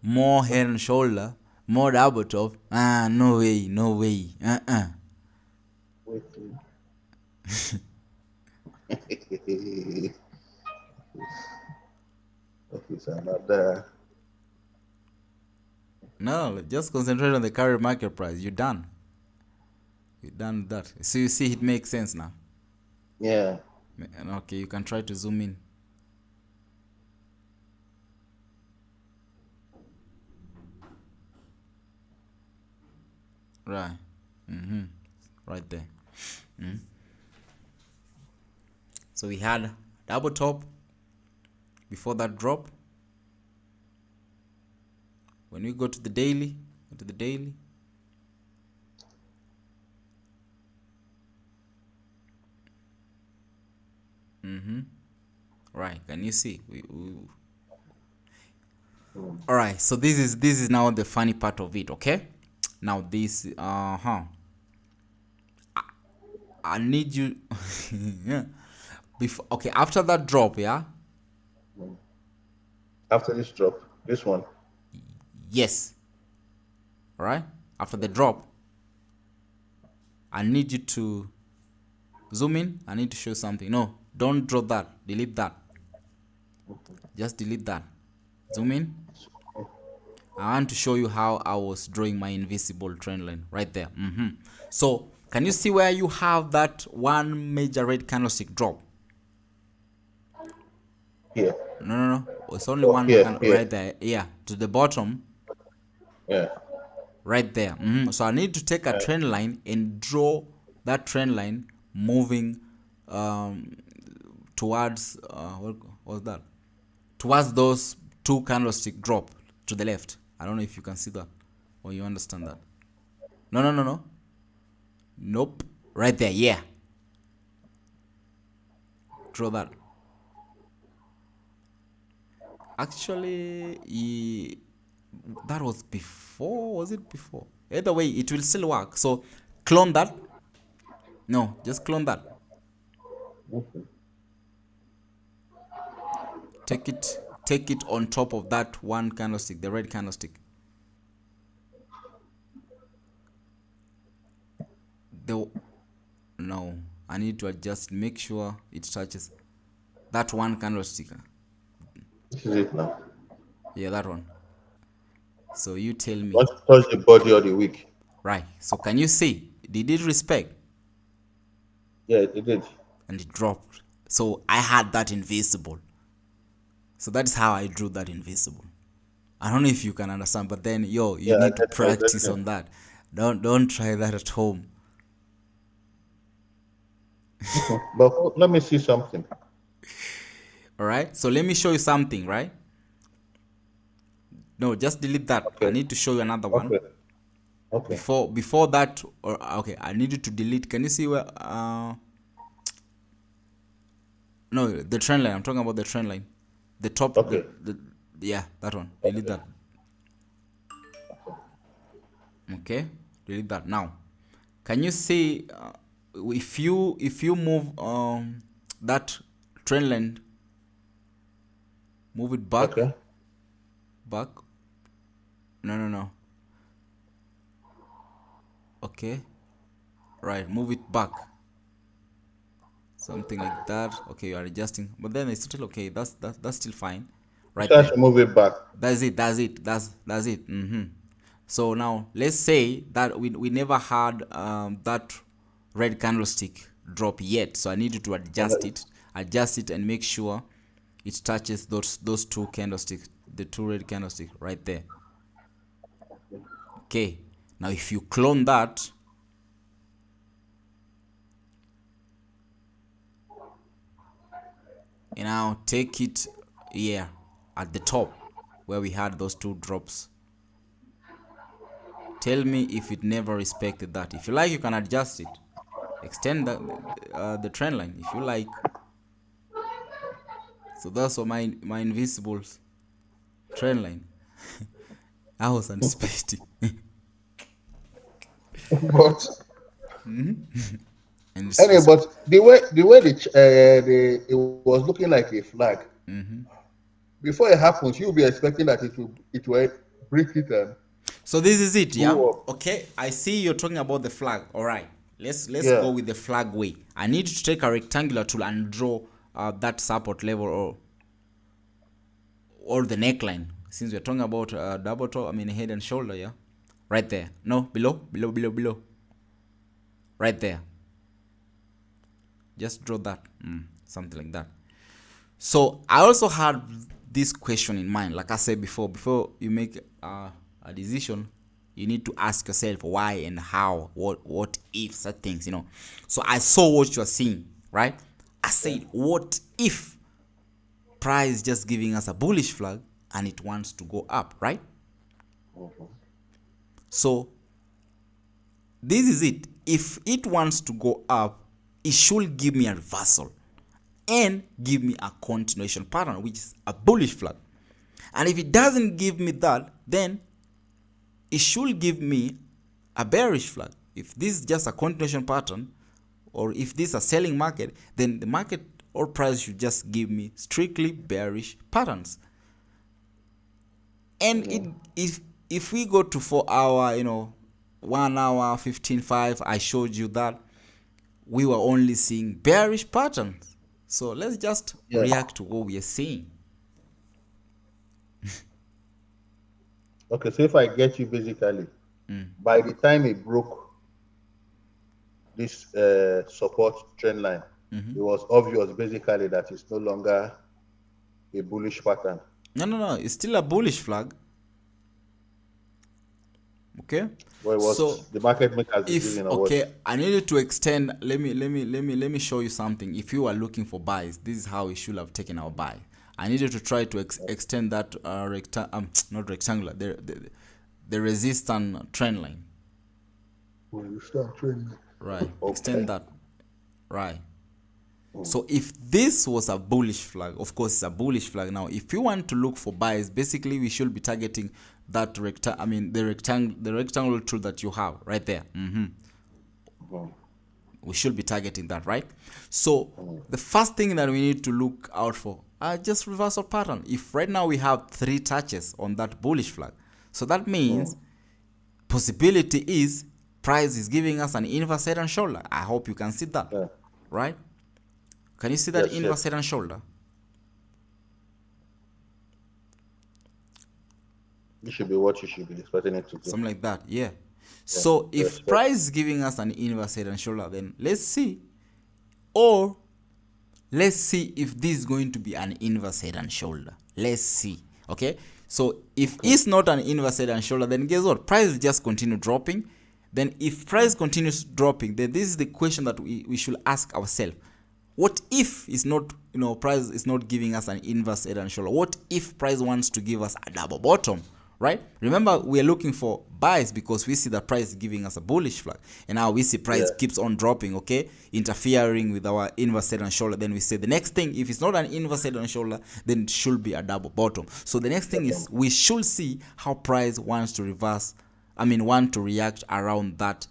more head and shoulder, more double top. No way, no way. Wait. Okay. Okay. So I'm not there. No, just concentrate on the current market price. You're done. You're done with that. So you see, it makes sense now. Yeah. And okay, you can try to zoom in. Right. Right there. So we had double top before that drop. When we go to the daily, right? Can you see? All right. So this is now the funny part of it. Okay. Now this I need you. Yeah. Before, okay, after that drop, yeah. After this drop, this one. Yes. All right. After the drop, I need you to zoom in. I need to show something. No, don't draw that. Delete that. Just delete that. Zoom in. I want to show you how I was drawing my invisible trend line right there. So can you see where you have that one major red candlestick drop? Here. No. It's only Oh, one here. Here. right there. Yeah, to the bottom, Yeah. right there. So I need to take a Yeah. trend line and draw that trend line moving towards what was that? Towards those two candlestick drop to the left. I don't know if you can see that or you understand that. No. Nope. Right there. Yeah. Draw that. Actually, that was before. Was it before? Either way, it will still work. So clone that. No, just clone that. Take it on top of that one candlestick, the red candlestick. The No, I need to adjust. Make sure it touches that one candlestick. This is it now. Yeah, that one. So you tell me. Want to touch the body of the week. Right. So can you see? Did it respect? Yeah, it did. And it dropped. So I had that invisible. So that's how I drew that invisible. I don't know if you can understand, but then you Yeah, need to I get practice you. on that. Don't try that at home. Okay. But let me see something. All right. So let me show you something, right? No, just delete that. I Okay. need to show you another one. Okay. Okay. Before that, or okay, I need you to delete. Can you see where? No, the trend line. I'm talking about the trend line. The top. Okay. The yeah, that one. Delete Okay. that. Okay, delete that now. Can you see if you move that trend line, move it back, Okay. back? No. Okay, right. Move it back, something like that. Okay, you are adjusting, but then it's still okay. That's still fine, You right start there. to move it back. That's it. That's it. So now let's say that we never had that red candlestick drop yet. So I need you to adjust it, and make sure it touches those two candlesticks, the two red candlestick right there. Okay. Now if you clone that, and now take it here at the top where we had those two drops. Tell me if it never respected that. If you like, you can adjust it. Extend the trend line if you like. So that's what my invisible trend line. I was anticipating. But And anyway, but the way it was looking like a flag. Before it happens, you'll be expecting that it will break it and so this is it, yeah. go up. Okay, I see you're talking about the flag. All right, let's Yeah. go with the flag way. I need to take a rectangular tool and draw that support level, or the neckline. Since we're talking about double toe, I mean head and shoulder, yeah. Right there. No, below. Right there. Just draw that. Something like that. So I also had this question in mind. Like I said before you make a decision, you need to ask yourself why and how, what if such things, So I saw what you're seeing, right? I said, what if price just giving us a bullish flag and it wants to go up, right? So this is it. If it wants to go up, it should give me a reversal and give me a continuation pattern, which is a bullish flag. And if it doesn't give me that, then it should give me a bearish flag. If this is just a continuation pattern, or if this is a selling market, then the market or price should just give me strictly bearish patterns. And if we go to 4 hour, 1 hour 15.5, I showed you that we were only seeing bearish patterns. So let's just Yeah. react to what we are seeing. Okay. So if I get you basically, by the time it broke this support trend line, it was obvious basically that it's no longer a bullish pattern. No, it's still a bullish flag. Okay, But it was so the market makers if decision or what? I needed to extend. Let me show you something. If you are looking for buys, this is how we should have taken our buy. I needed to try to extend that not rectangular, the resistance trend line. When you start trading. Right, Okay. extend that. Right. So if this was a bullish flag, of course it's a bullish flag. Now, if you want to look for buys, basically we should be targeting that the rectangle tool that you have right there. We should be targeting that, right? So the first thing that we need to look out for are just reversal pattern. If right now we have 3 touches on that bullish flag, so that means possibility is price is giving us an inverse head and shoulder. I hope you can see that, Yeah. right? Can you see that Yes, inverse yes. head and shoulder? This should be what you should be expecting it to do. something like that. Yeah. Yeah, So to if expect. price is giving us an inverse head and shoulder, then let's see, or let's see if this is going to be an inverse head and shoulder. Let's see. Okay. So if Okay. it's not an inverse head and shoulder, then guess what? Price will just continue dropping. Then if price continues dropping, then this is the question that we should ask ourselves. What if it's not, price is not giving us an inverse head and shoulder? What if price wants to give us a double bottom? Right? Remember, we are looking for buys because we see the price giving us a bullish flag, and now we see price Yeah. keeps on dropping, okay, interfering with our inverse head and shoulder. Then we say the next thing, if it's not an inverse head and shoulder, then it should be a double bottom. So the next thing is we should see how price wants to want to react around that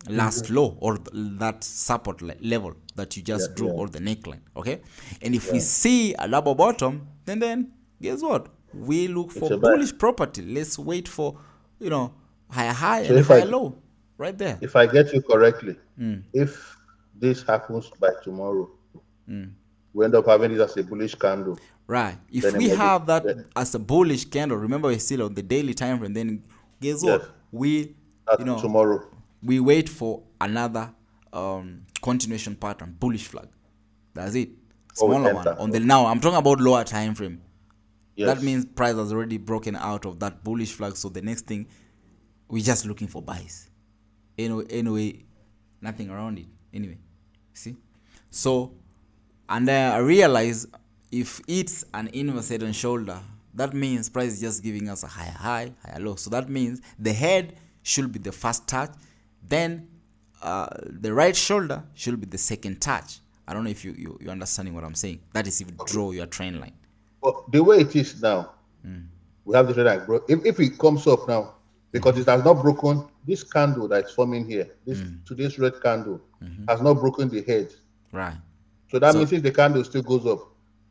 last low or that support level that you just Yeah, drew, yeah, or the neckline, okay. And if we yeah. see a double bottom, then guess what, we look It's for a buy. bullish property. Let's wait for higher high So and higher low right there. if I get you correctly, if this happens by tomorrow, we end up having it as a bullish candle. Right, if Then we maybe have that as a bullish candle, remember we're still on the daily time frame, then guess yes, what, we that's you know tomorrow. we wait for another continuation pattern, bullish flag. That's it. Or we Smaller one enter. on the, now I'm talking about lower time frame. That Yes. means price has already broken out of that bullish flag. So the next thing, we're just looking for buys. Anyway, nothing around it. Anyway, see. So, and then I realize if it's an inverse head and shoulder, that means price is just giving us a higher high, higher low. So that means the head should be the first touch, then the right shoulder should be the second touch. I don't know if you're understanding what I'm saying. That is if you draw your trend line. But the way it is now, we have the trend line. If it comes up now, because it has not broken this candle that's forming here, this today's red candle has not broken the head. Right. So that So means if the candle still goes up,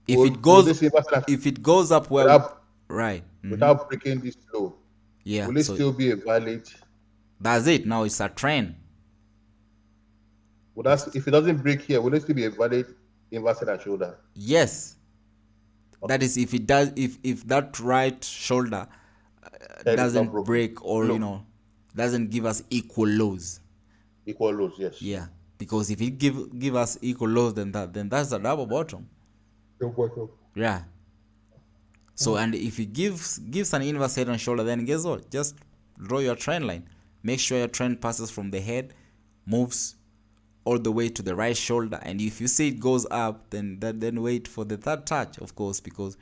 if it will goes this inverse if it goes up well, without right. without breaking this low, Yeah. will it So still be a valid? that's it. Now it's a trend. Would that, if it doesn't break here, will it still be a valid inverse head and shoulder? Yes. That is if it does, if that right shoulder Head is not doesn't broken. break, or Low. doesn't give us equal lows. Equal lows, yes. Yeah. Because if it give us equal lows, then that's a double bottom. The bottom. Yeah. So and if it gives an inverse head and shoulder, then guess what? Just draw your trend line. Make sure your trend passes from the head, moves all the way to the right shoulder, and if you see it goes up, then wait for the third touch, of course, because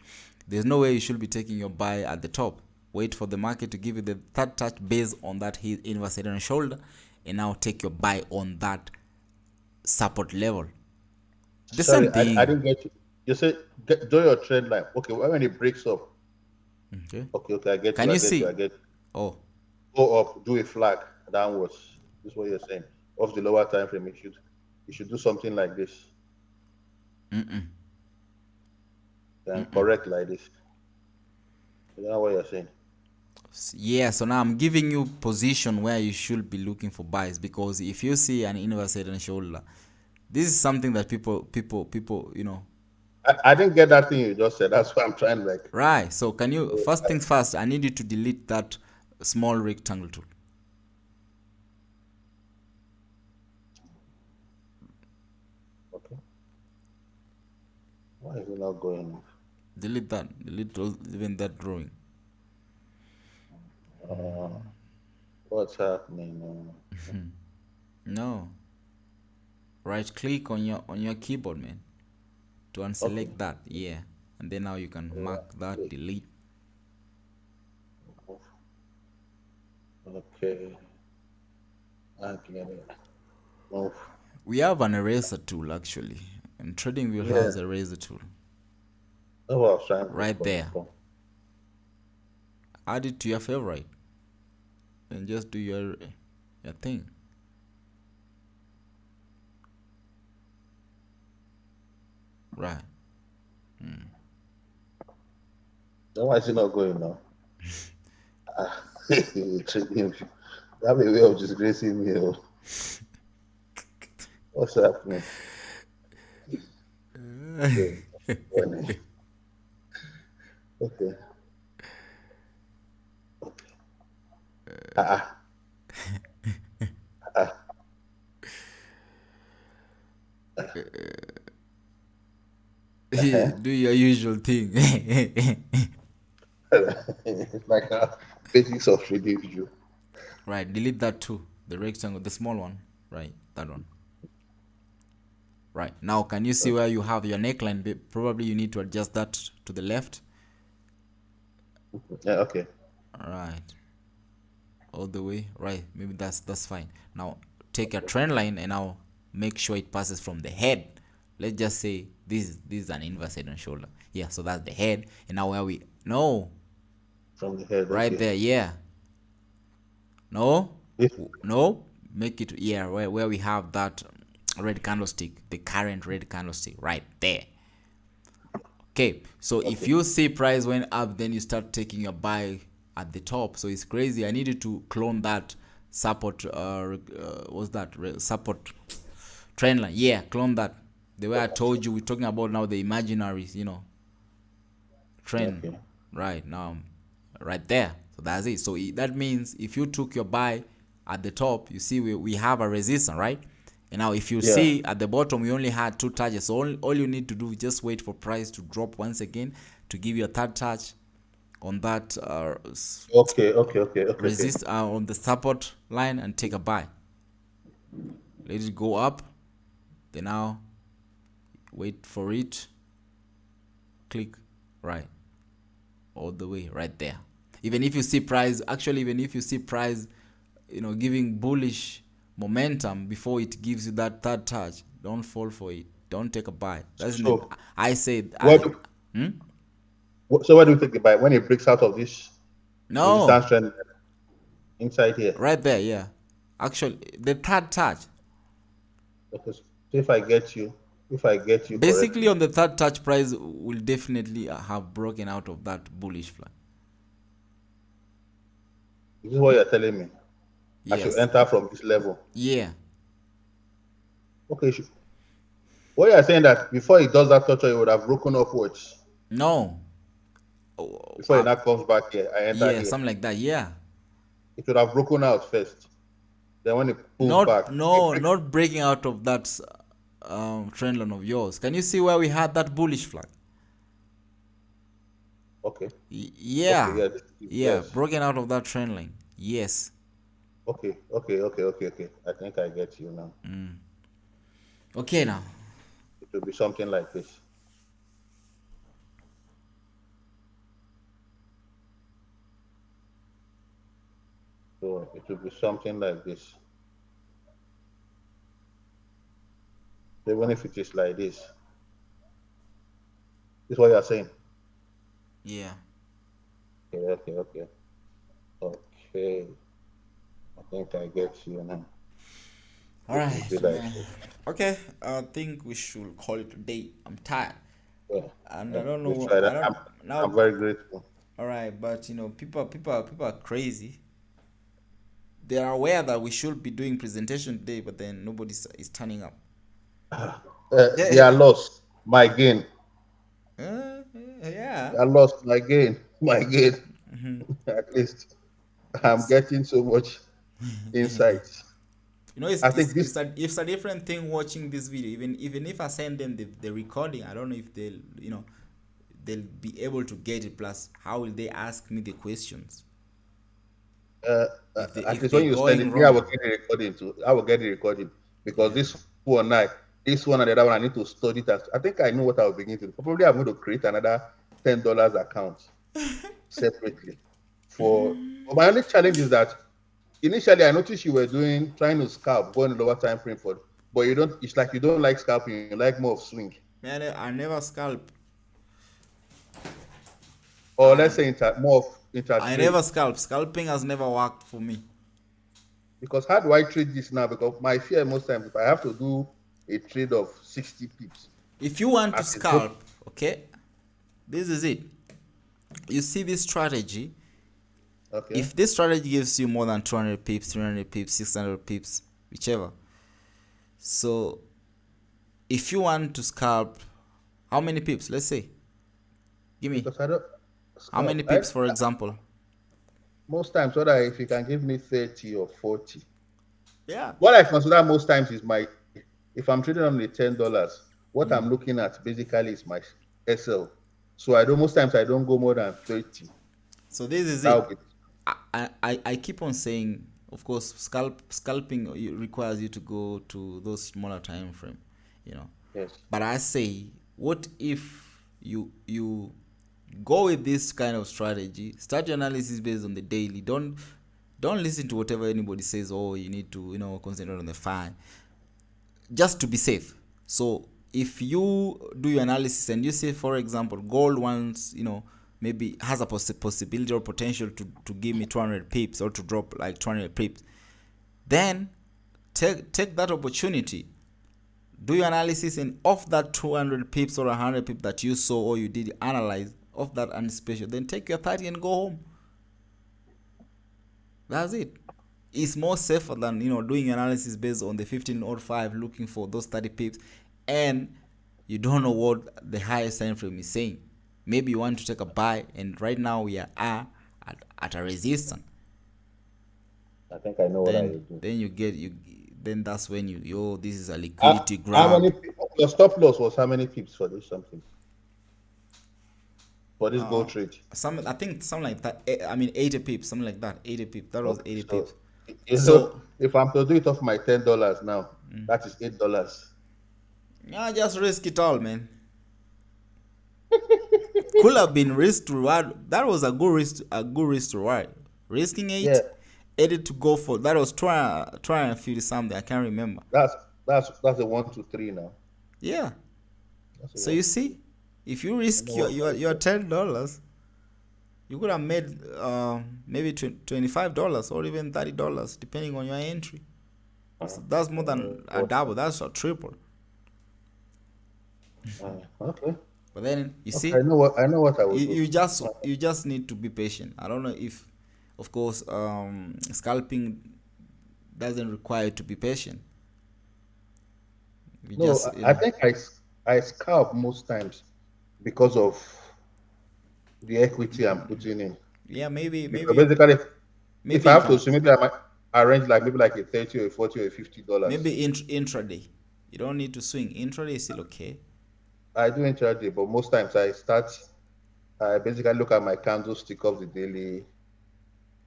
there's no way you should be taking your buy at the top. Wait for the market to give you the third touch based on that inverse head and shoulder, and now take your buy on that support level. The Sorry, same thing. I didn't get you. You said draw your trend line. Okay, when it breaks up. Okay. Okay, I get Can you. I you get see? you. I get you. Oh, Go up, do a flag downwards. This is what you're saying. Off the lower time frame, you should do something like this. And correct like this. You know what you're saying? yeah. So now I'm giving you position where you should be looking for buys, because if you see an inverse head and shoulder, this is something that people I didn't get that thing you just said. That's why I'm trying like. Right. So can you, first things first, I need you to delete that small rectangle tool. Okay. Why is it not going? Delete that. Delete even that drawing. What's happening? No. Right click on your keyboard, man, to unselect that. Yeah. And then now you can mark that, delete. Okay. I get it. Move. We have an eraser tool actually. And TradingView Yeah. has a eraser tool. That's what I was trying to Right put there. on. Add it to your favorite. And just do your thing. Right. Then why is it not going now? You have a way of disgracing me. Oh. What's happening? Okay. Okay. Ah, ah, uh-huh. Do your usual thing. It's like basics of trading view. Right, delete that too. The rectangle, the small one. Right, that one. Right, now can you see where you have your neckline? Probably you need to adjust that to the left. Yeah, okay. Right, all the way. Right, maybe that's fine. Now take your trend line and now make sure it passes from the head. Let's just say this is an inverse head and shoulder. Yeah, so that's the head. And now where we no, From the head, right okay. there. Yeah, no, This, no. Make it, yeah, where we have that red candlestick, the current red candlestick, right there. Okay, so if okay. you see price went up, then you start taking your buy at the top. So it's crazy. I needed to clone that support. What's that? Support trend line. Yeah, clone that. The way I told you, we're talking about now the imaginaries, trend. Okay. Right now, right there. So that's it. So that means if you took your buy at the top, you see we have a resistance, right? And now if you Yeah. see at the bottom, we only had two touches. So all you need to do is just wait for price to drop once again to give you a third touch on that Okay, okay, okay, okay, okay. resist on the support line and take a buy. Let it go up. Then now wait for it. Click right all the way right there. Even if you see price, actually, even if you see price, giving bullish momentum before it gives you that third touch, don't fall for it. Don't take a buy. That's the So I said. what do, so what do you think about when it breaks out of this resistance No, trend inside here? right there. Yeah, actually, the third touch. Because if I get you Basically, correctly, on the third touch, price will definitely have broken out of that bullish flag. this is what you're telling me. I should Yes. enter from this level. Yeah. Okay, what you're saying that before it does that touch, it would have broken upwards. No. Oh, Before it now comes back here, I enter yeah, here. something like that. Yeah. It would have broken out first. Then when it pulls back, Not no, not breaking out of that trend line of yours. Can you see where we had that bullish flag? okay, okay, Yeah. yeah, Yeah, yes, broken out of that trend line. Yes. okay, okay, okay, okay, okay. I think I get you now. Okay now. It will be something like this. So it will be something like this. Even if it is like this is what you're saying. Yeah. Okay, okay, okay, okay. I think I get you now. All It will right, be like man. this. Okay, I think we should call it a day. I'm tired, Yeah, and I yeah. don't We know. tried I that. don't now. I'm very grateful. All right, but people are crazy. They are aware that we should be doing presentation today, but then nobody is turning up. They are lost. My gain. Yeah. They are lost. My gain. My gain. At least I'm getting so much insights. It's, I it's, think this. it's, a, it's a different thing watching this video. Even if I send them the recording, I don't know if they'll be able to get it. Plus, how will they ask me the questions Uh, at if least they're when you send going it, me, I will wrong? get the recording too. I will get the recording because Yeah. this one and the other one, I need to study that. I think I know what I will begin to do. Probably I'm going to create another $10 account separately for my only challenge is that initially I noticed you were trying to scalp, going lower time frame but you don't. It's like you don't like scalping. You like more of swing, Man, I never scalp. or let's I say more of inter I trade. never scalp. Scalping has never worked for me. Because how do I trade this now? Because my fear most times if I have to do a trade of 60 pips If you want to at a zero. scalp, okay, this is it. You see this strategy. Okay. If this strategy gives you more than 200 pips, 300 pips, 600 pips, whichever. So if you want to scalp, how many pips? Let's say. Give me. Because I don't How scalp. many pips, for example? most times, whether if you can give me 30 or 40, Yeah. what I consider most times is my, if I'm trading on the $10, what I'm Mm. looking at basically is my SL. So I don't, most times I don't go more than 30. So this is That it. would be, I keep on saying, of course, scalping requires you to go to those smaller time frame, you know. yes. But I say, what if you go with this kind of strategy? Start your analysis based on the daily. Don't listen to whatever anybody says. Oh, you need to concentrate on the fine, just to be safe. So if you do your analysis and you say, for example, gold once, maybe has a possibility or potential to give me 200 pips or to drop like 200 pips, then take that opportunity, do your analysis, and off that 200 pips or 100 pips that you saw or you did analyze, off that anticipation, then take your 30 and go home. That's it. It's more safer than doing analysis based on the 15 or 5, looking for those 30 pips, and you don't know what the highest time frame is saying. Maybe you want to take a buy, and right now we are at a resistance. I think I know what I will Then do. then you get you then that's when this is a How, liquidity how many, grab. your stop loss was how many pips for this something, for this Uh, gold trade? I think something like that. I mean 80 pips, something like that. 80 pips. That was Okay, 80 so pips. you know, So if I'm to do it off my $10 now, that is $8. yeah, just risk it all, man. Could have been risk to reward. That was a good risk to reward. Risking Yeah, 80 to go for that was 250 something. I can't remember. that's that's a 1 to 3 now. Yeah. That's a So one you to three. see, if you I risk know your what I your, will your do. $10, you could have made maybe $25 or even $30 depending on your entry. So that's more than a What? double. That's a triple. Okay. But then you Okay. I see, know what I know what I will you, do. you just you just need to be patient. I don't know if, of course, scalping doesn't require you to be patient. You No, just I think I scalp most times because of the equity I'm putting in. yeah, maybe Because maybe basically, if maybe I you have to can, assume, maybe I might arrange like maybe like a 30 or a 40 or a $50. maybe intraday. You don't need to swing. Intraday is still okay. I do intraday, but most times I basically look at my candlestick of the daily,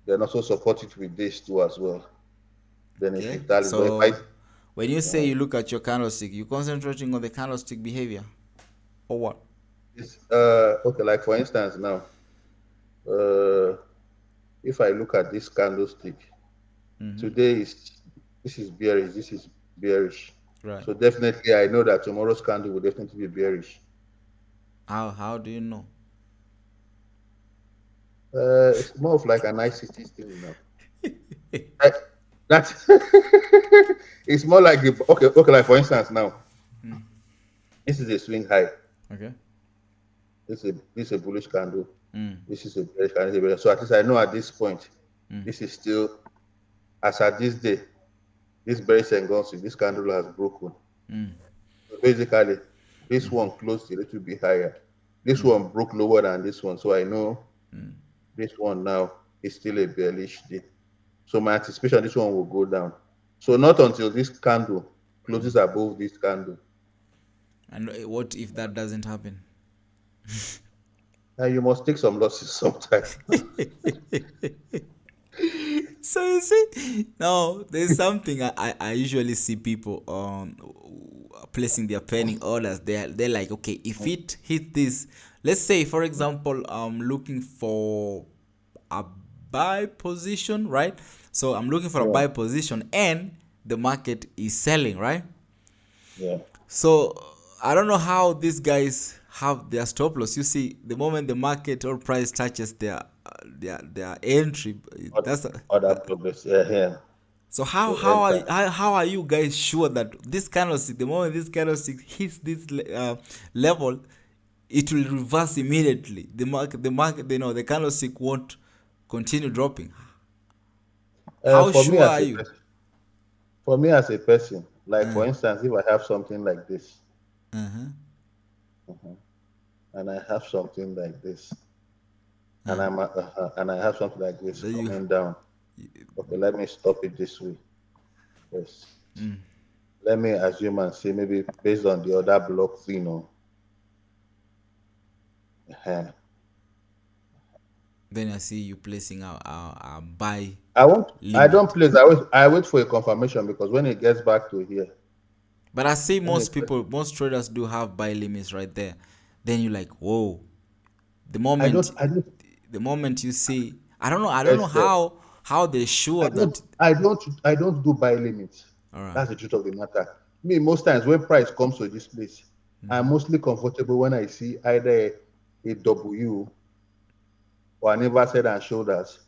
then also support it with this too as well. Then if Okay. it tallies, but if I So when you say uh, you look at your candlestick, you concentrating on the candlestick behavior or what? it's okay, like for instance now, uh if I look at this candlestick, Mm-hmm. today is this is bearish, this is bearish. Right. So definitely I know that tomorrow's candle will definitely be bearish. How do you know? It's more of like an ICT thing now. I, that's it's more like the okay, like for instance now, this is a swing high. Okay. This is a bullish candle. Mm. This is a bearish candle. So at least I know at this point, this is still, as at this day, this bearish engulfing, this candle has broken. So basically, this one closed a little bit higher. This one broke lower than this one. So I know this one now is still a bearish day. So my anticipation, this one will go down. So not until this candle closes above this candle. And what if that doesn't happen? Now you must take some losses sometime. So you see, now there's something I usually see people placing their planning orders. They're like, okay, if it hit this, let's say for example, I'm looking for a buy position, right? So I'm looking for a Yeah, buy position, and the market is selling, right? yeah. So I don't know how these guys have their stop loss. You see, the moment the market or price touches their entry, that's Other that. progress. Yeah, yeah. So how They how are enter. how are you guys sure that this candlestick, the moment this candlestick hits this level, it will reverse immediately? The market, the candlestick won't continue dropping. How For me sure as are a you? person, like for instance, if I have something like this, Uh-huh. mhm, and I have something like this, and and I have something like this Then you coming down. Okay, let me stop it this way. Yes. Let me assume and say maybe based on the other block thing, uh, then I see you placing a buy I won't. I don't limit. place. I wait for a confirmation because when it gets back to here, But I see when most it people, most traders do have buy limits right there. Then you're like, whoa. The I moment, don't. I don't. the moment you see, I don't know Yes, how they sure that. I don't do buy limits. All right. That's the truth of the matter. Me, most times when price comes to this place, I'm mostly comfortable when I see either a W or an inverse head and shoulders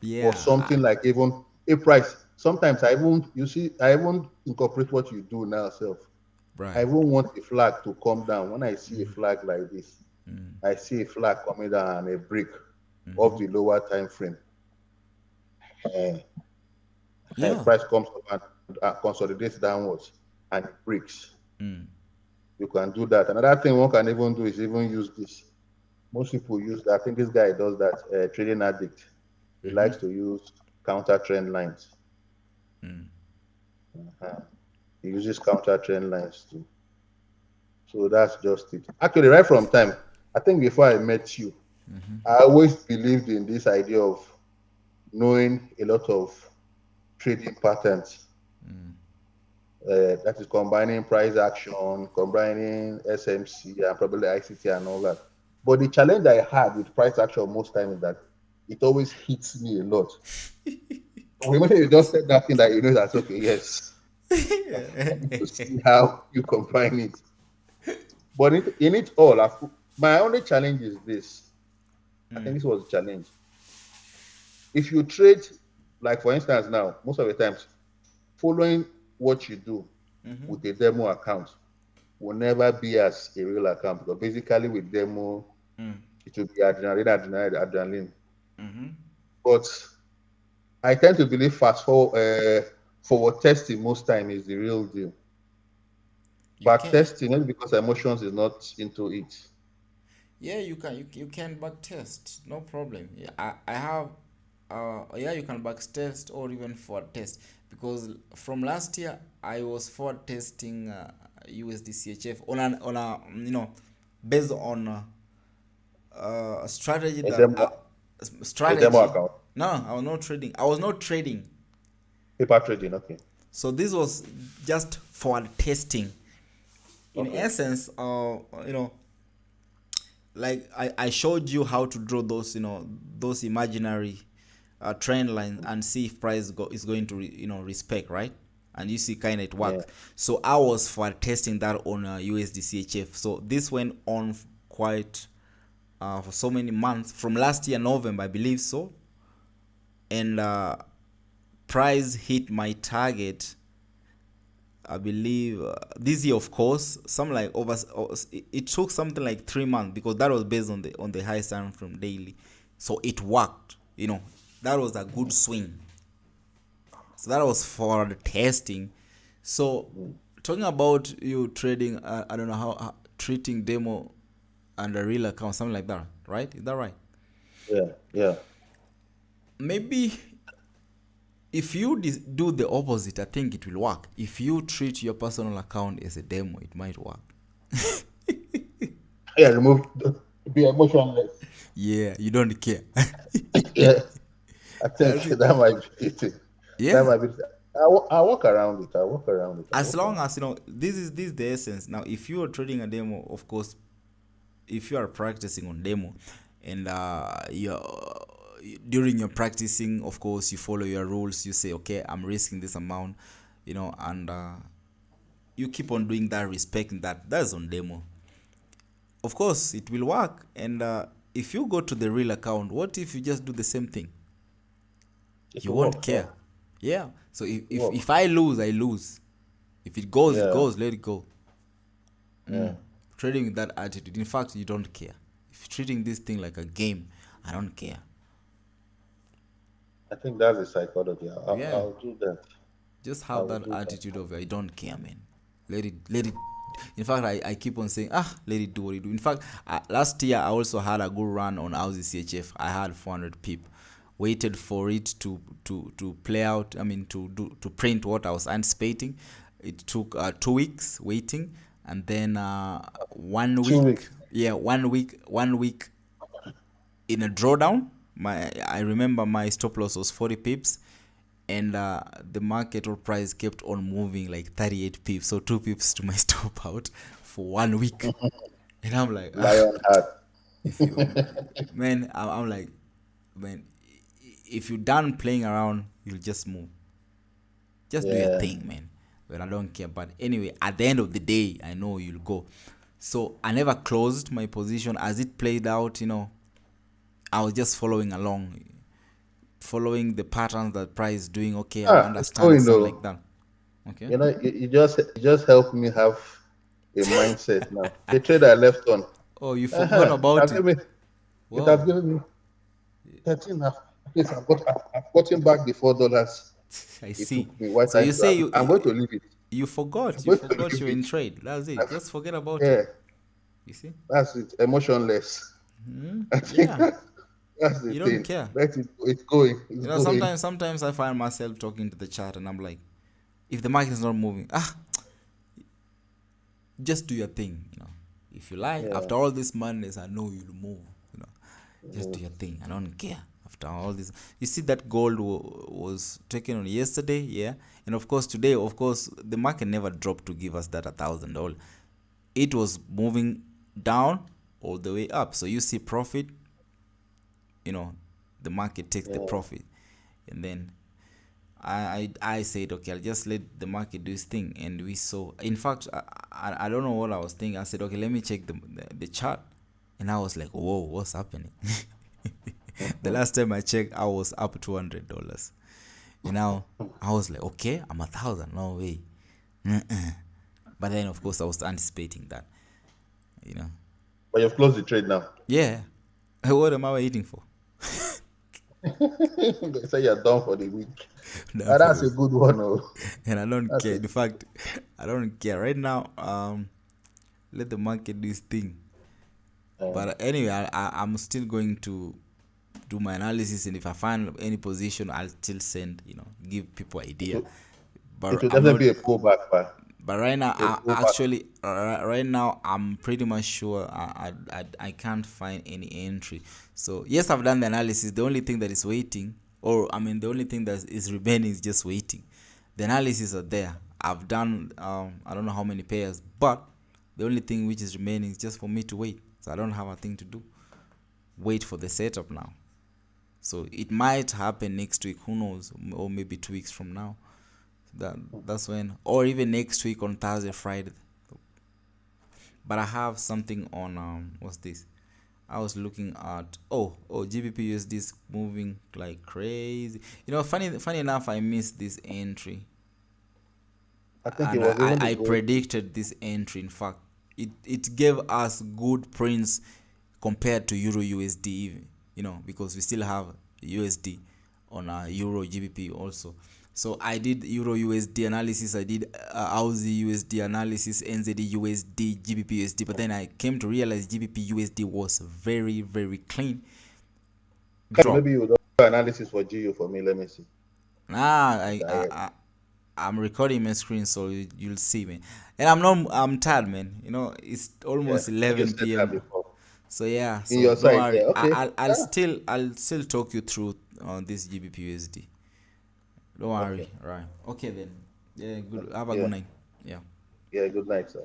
or Yeah. something like even a price. Sometimes I won't. You see, I won't incorporate what you do now, self. I Right. even want the flag to come down. When I see a flag like this, I see a flag coming down and a break of the lower time frame. Uh, Yeah. price comes up and consolidates downwards and it breaks. You can do that. Another thing one can even do is even use this. Most people use that. I think this guy does that. Trading addict. He likes to use counter trend lines. Uh, he uses counter trend lines too. So that's just it. Actually, right from time, I think before I met you, I always believed in this idea of knowing a lot of trading patterns. That is combining price action, combining SMC and probably ICT and all that. But the challenge I had with price action most times is that it always hits me a lot. Remember, you just said that thing that you know that's okay. Yes, I need to see how you combine it. But in it all, my only challenge is this. I think this was a challenge. If you trade, like for instance, now most of the times, following what you do with a demo account will never be as a real account because basically with demo it will be adrenaline. But I tend to believe forward testing most time is the real deal. You Back can. testing not because emotions is not into it. Yeah, you can back test, no problem. Yeah, I have yeah, you can back test or even forward test, because from last year I was forward testing USD on a based on a strategy A that demo, a demo strategy. account, No, I was not trading. I was not trading. paper trading. Okay, So this was just forward testing. In okay, essence, you know, like I showed you how to draw those, those imaginary trend lines and see if is going to respect, right? And you see kind of it yeah, works. So I was for testing that on USD So this went on quite for so many months from last year November, I believe so. And price hit my target, I believe, this year, of course, some like it took something like 3 months, because that was based on the high time from daily. So it worked, that was a good swing. So that was for the testing. So talking about you trading, I don't know how treating demo and a real account, something like that, right? Is that right? yeah, yeah. Maybe if you do the opposite, I think it will work. If you treat your personal account as a demo, it might work. Yeah, be emotionless. Yeah, you don't care. Yeah, I think I think, that might be it. That yeah. might be. I walk around it. I walk around it. I As walk long around as this is the essence. Now, if you are trading a demo, of course, if you are practicing on demo, and you're during your practicing, of course, you follow your rules. You say, okay, I'm risking this amount, and you keep on doing that, respecting that. That's on demo. Of course, it will work. And if you go to the real account, what if you just do the same thing? it. It You will won't work. care. Yeah, Yeah. So if, it will if, work. if I lose, I lose. If it goes, it Yeah, goes. Let it go. yeah. Trading with that attitude. In fact, you don't care. If you're treating this thing like a game, I don't care. I think that's the psychology. Yeah. I'll do that. Just I have will that do that. attitude of I don't care, man. Let it In fact, I keep on saying, let it do what it do. In fact, last year I also had a good run on Xauusd CHF. I had 400 pip. Waited for it to play out. I mean, to print what I was anticipating. It took 2 weeks waiting, and then 1 week. 2 weeks. Yeah, 1 week. 1 week in a drawdown. I remember my stop loss was 40 pips, and the market or price kept on moving like 38 pips, so 2 pips to my stop out for 1 week. And I'm like, Lionheart. if you, man, I'm like, man, if you're done playing around, you'll just move. Just do your Yeah. thing, man. But I don't care. But anyway, at the end of the day, I know you'll go. So I never closed my position as it played out. I was just following along, following the patterns that price is doing. Okay, I'm It's understanding going something like though. that. Okay. You just helped me have a mindset now. The trade I left on. Oh, you forgot It has about it. given me. It has Wow. given me 13. At least I've gotten back the $4 I it see. took me. Why So you thanks to say I'm, I'm going to leave it. you I'm forgot. You going to forgot leave you're in it. trade. That's it. I've- Just forget about it. yeah, You see? that's it. Emotionless. I think Yeah. that's the You don't thing. care. Let it. It's going. It's going. Sometimes I find myself talking to the chat and I'm like, if the market is not moving, just do your thing. If you like, Yeah. after all this madness, I know you'll move. Just do your thing. I don't care. After all this, you see that gold was taken on yesterday, yeah, and of course today, of course, the market never dropped to give us that $1,000. It was moving down all the way up. So you see profit, the market takes the Yeah. profit, and then I said, okay, I'll just let the market do its thing, and we saw. In fact, I don't know what I was thinking. I said, okay, let me check the chart, and I was like, whoa, what's happening? The last time I checked, I was up $200. And now I was like, okay, I'm 1,000. No way. But then, of course, I was anticipating that. You know. But you've closed the trade now. Yeah. What am I waiting for? They say you're done for the week. Done for That's the a good one. Oh. And I don't That's care. a In fact, I don't care right now. Let the market do its thing. But anyway, I'm still going to do my analysis, and if I find any position, I'll still send. Give people it idea. will, it But will I'm not. definitely be a pullback, but But right now, a pullback. right now, I'm pretty much sure I can't find any entry. So yes, I've done the analysis. The only thing that is waiting, or I mean, the only thing that is remaining is just waiting. The analysis are there. I've done I don't know how many pairs, but the only thing which is remaining is just for me to wait. So I don't have a thing to do. Wait for the setup now. So it might happen next week. Who knows? Or maybe 2 weeks from now. That's when, or even next week on Thursday, Friday. But I have something on what's this? I was looking at GBP USD is moving like crazy. Funny enough, I missed this entry, I think it and was even the I gold. predicted this entry. In fact, it gave us good prints compared to Euro USD even, because we still have USD on Euro GBP also. So I did Euro USD analysis, I did Aussie USD analysis, NZD USD, GBP USD, but then I came to realize GBP USD was very, very clean drop. Maybe you do analysis for GU for me. Let me see. Nah, I'm tired. I'm recording my screen, so you'll see me. And I'm tired, man. It's Yeah, almost I think you 11 said that p.m. before. So yeah, In so your don't side worry. there. Okay. Yeah. I'll still talk you through on this GBP USD. Don't worry. Okay. Right. Okay then. Yeah. Good. Okay. Have a good Yeah. night. Yeah. Yeah. Good night, sir.